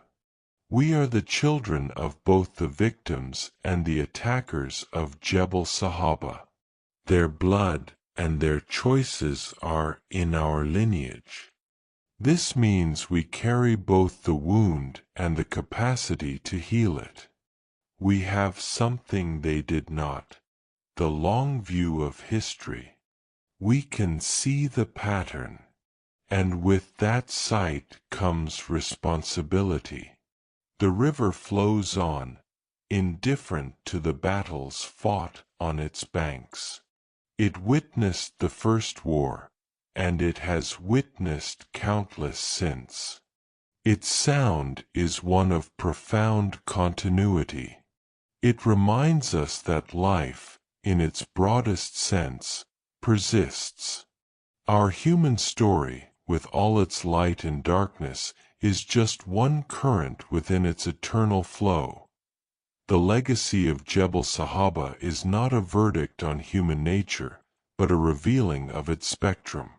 We are the children of both the victims and the attackers of Jebel Sahaba. Their blood and their choices are in our lineage. This means we carry both the wound and the capacity to heal it. We have something they did not: the long view of history. We can see the pattern, and with that sight comes responsibility. The river flows on, indifferent to the battles fought on its banks. It witnessed the first war, and it has witnessed countless since. Its sound is one of profound continuity. It reminds us that life, in its broadest sense, persists. Our human story, with all its light and darkness, is just one current within its eternal flow. The legacy of Jebel Sahaba is not a verdict on human nature, but a revealing of its spectrum.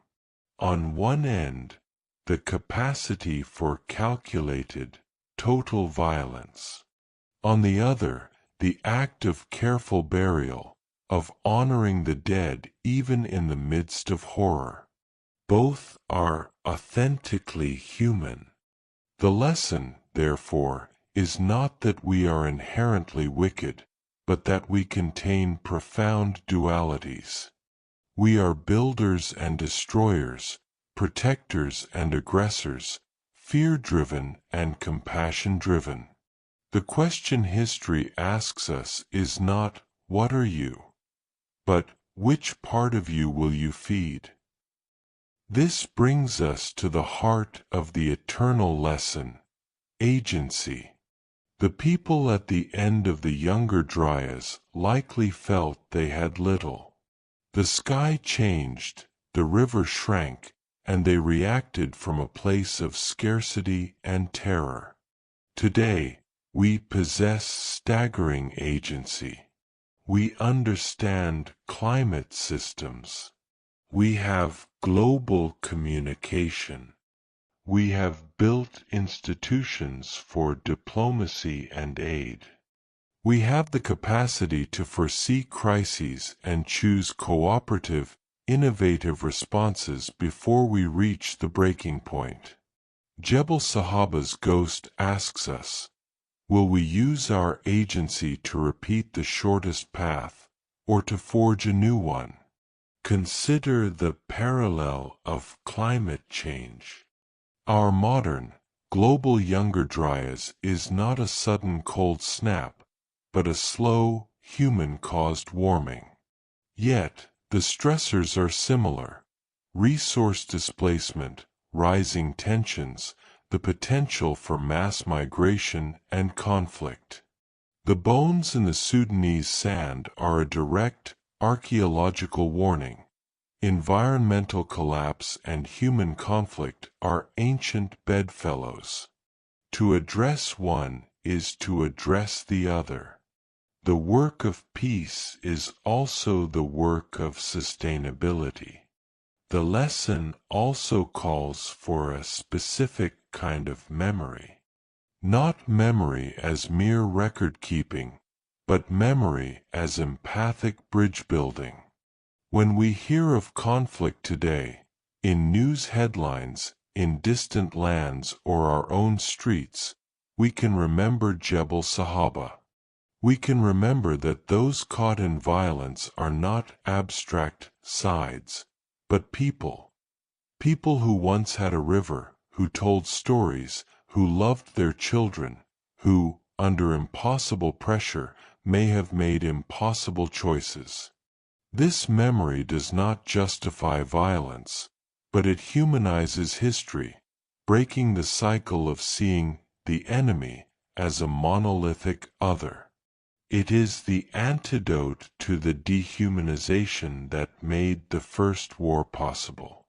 On one end, the capacity for calculated, total violence. On the other, the act of careful burial, of honoring the dead even in the midst of horror. Both are authentically human. The lesson, therefore, is not that we are inherently wicked, but that we contain profound dualities. We are builders and destroyers, protectors and aggressors, fear-driven and compassion-driven. The question history asks us is not, "What are you?" but, "Which part of you will you feed?" This brings us to the heart of the eternal lesson: agency. The people at the end of the Younger Dryas likely felt they had little. The sky changed, the river shrank, and they reacted from a place of scarcity and terror. Today, we possess staggering agency. We understand climate systems. We have global communication. We have built institutions for diplomacy and aid. We have the capacity to foresee crises and choose cooperative, innovative responses before we reach the breaking point. Jebel Sahaba's ghost asks us, will we use our agency to repeat the shortest path, or to forge a new one? Consider the parallel of climate change. Our modern, global Younger Dryas is not a sudden cold snap, but a slow, human-caused warming. Yet, the stressors are similar: resource displacement, rising tensions, the potential for mass migration and conflict. The bones in the Sudanese sand are a direct, archaeological warning. Environmental collapse and human conflict are ancient bedfellows. To address one is to address the other. The work of peace is also the work of sustainability. The lesson also calls for a specific kind of memory. Not memory as mere record-keeping, but memory as empathic bridge-building. When we hear of conflict today, in news headlines, in distant lands or our own streets, we can remember Jebel Sahaba. We can remember that those caught in violence are not abstract sides, but people. People who once had a river, who told stories, who loved their children, who, under impossible pressure, may have made impossible choices. This memory does not justify violence, but it humanizes history, breaking the cycle of seeing the enemy as a monolithic other. It is the antidote to the dehumanization that made the First War possible.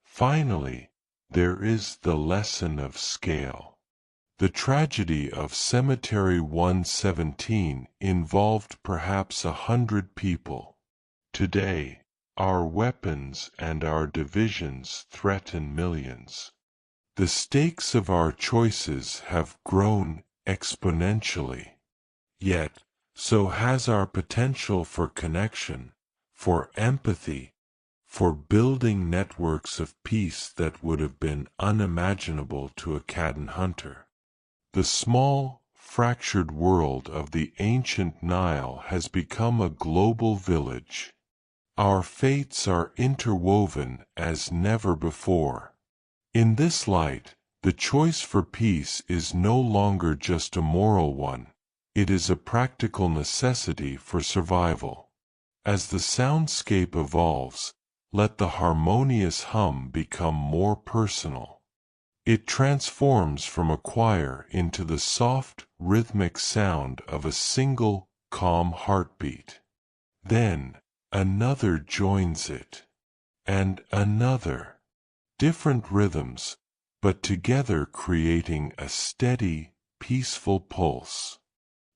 Finally, there is the lesson of scale. The tragedy of Cemetery 117 involved perhaps 100 people. Today, our weapons and our divisions threaten millions. The stakes of our choices have grown exponentially. Yet, so has our potential for connection, for empathy, for building networks of peace that would have been unimaginable to a Caddan hunter. The small, fractured world of the ancient Nile has become a global village. Our fates are interwoven as never before. In this light, the choice for peace is no longer just a moral one, It is a practical necessity for survival. As the soundscape evolves, let the harmonious hum become more personal. It transforms from a choir into the soft, rhythmic sound of a single, calm heartbeat. Then, another joins it, and another. Different rhythms, but together creating a steady, peaceful pulse.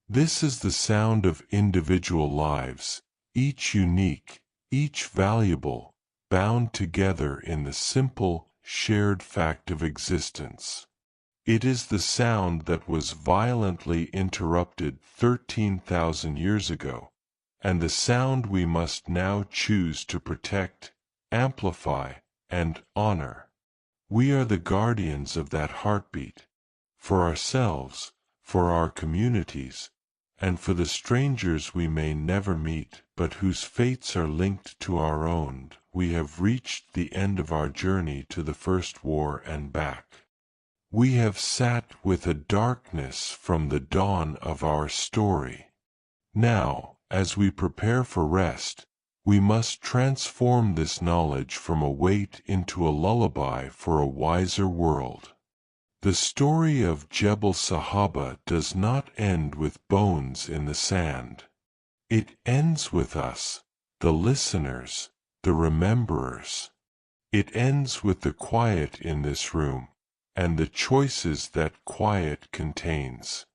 This is the sound of individual lives, each unique, each valuable, bound together in the simple, shared fact of existence. It is the sound that was violently interrupted 13,000 years ago, and the sound we must now choose to protect, amplify, and honor. We are the guardians of that heartbeat, for ourselves, for our communities, and for the strangers we may never meet, but whose fates are linked to our own. We have reached the end of our journey to the first war and back. We have sat with a darkness from the dawn of our story. Now, as we prepare for rest, we must transform this knowledge from a weight into a lullaby for a wiser world. The story of Jebel Sahaba does not end with bones in the sand. It ends with us, the listeners, the rememberers. It ends with the quiet in this room, and the choices that quiet contains.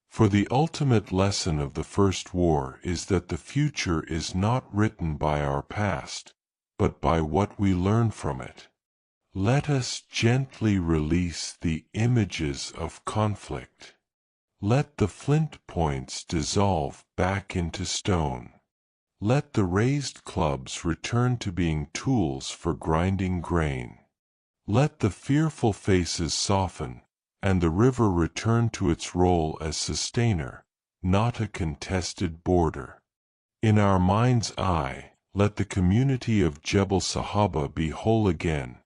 For the ultimate lesson of the First War is that the future is not written by our past, but by what we learn from it. Let us gently release the images of conflict. Let the flint points dissolve back into stone. Let the raised clubs return to being tools for grinding grain. Let the fearful faces soften, and the river return to its role as sustainer, not a contested border. In our mind's eye, let the community of Jebel Sahaba be whole again,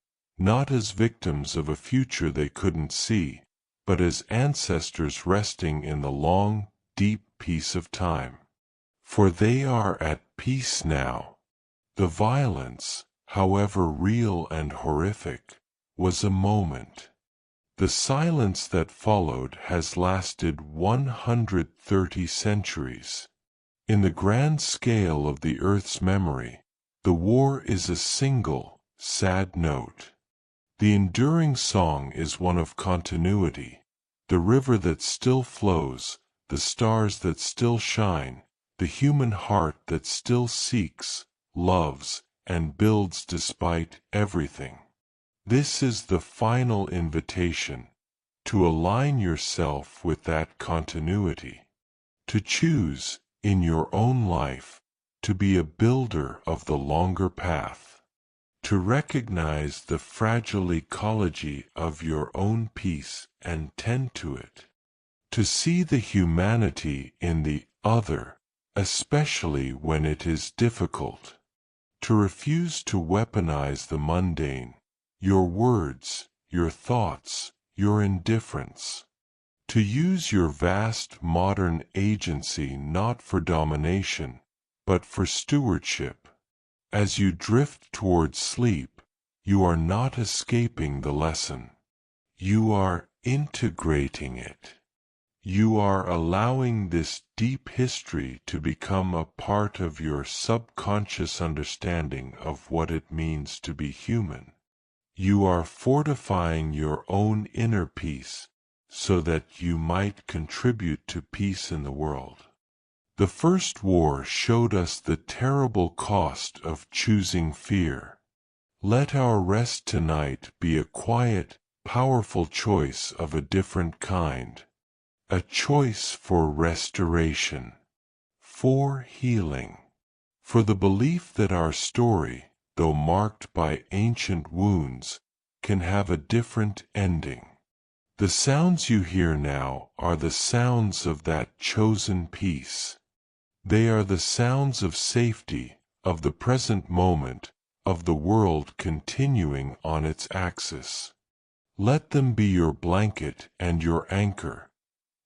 not as victims of a future they couldn't see, but as ancestors resting in the long, deep peace of time. For they are at peace now. The violence, however real and horrific, was a moment. The silence that followed has lasted 130 centuries. In the grand scale of the Earth's memory, the war is a single, sad note. The enduring song is one of continuity, the river that still flows, the stars that still shine, the human heart that still seeks, loves, and builds despite everything. This is the final invitation, to align yourself with that continuity, to choose, in your own life, to be a builder of the longer path, to recognize the fragile ecology of your own peace and tend to it, to see the humanity in the other, especially when it is difficult, to refuse to weaponize the mundane, your words, your thoughts, your indifference. To use your vast modern agency not for domination, but for stewardship. As you drift toward sleep, you are not escaping the lesson. You are integrating it. You are allowing this deep history to become a part of your subconscious understanding of what it means to be human. You are fortifying your own inner peace, so that you might contribute to peace in the world. The First War showed us the terrible cost of choosing fear. Let our rest tonight be a quiet, powerful choice of a different kind. A choice for restoration, for healing, for the belief that our story, though marked by ancient wounds, can have a different ending. The sounds you hear now are the sounds of that chosen peace. They are the sounds of safety, of the present moment, of the world continuing on its axis. Let them be your blanket and your anchor.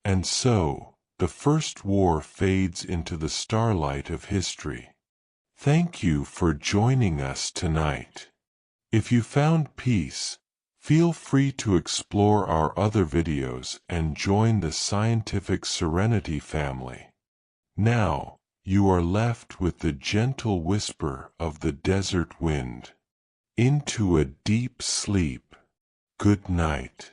And so, the First War fades into the starlight of history. Thank you for joining us tonight. If you found peace, feel free to explore our other videos and join the Scientific Serenity family. Now, you are left with the gentle whisper of the desert wind. Into a deep sleep. Good night.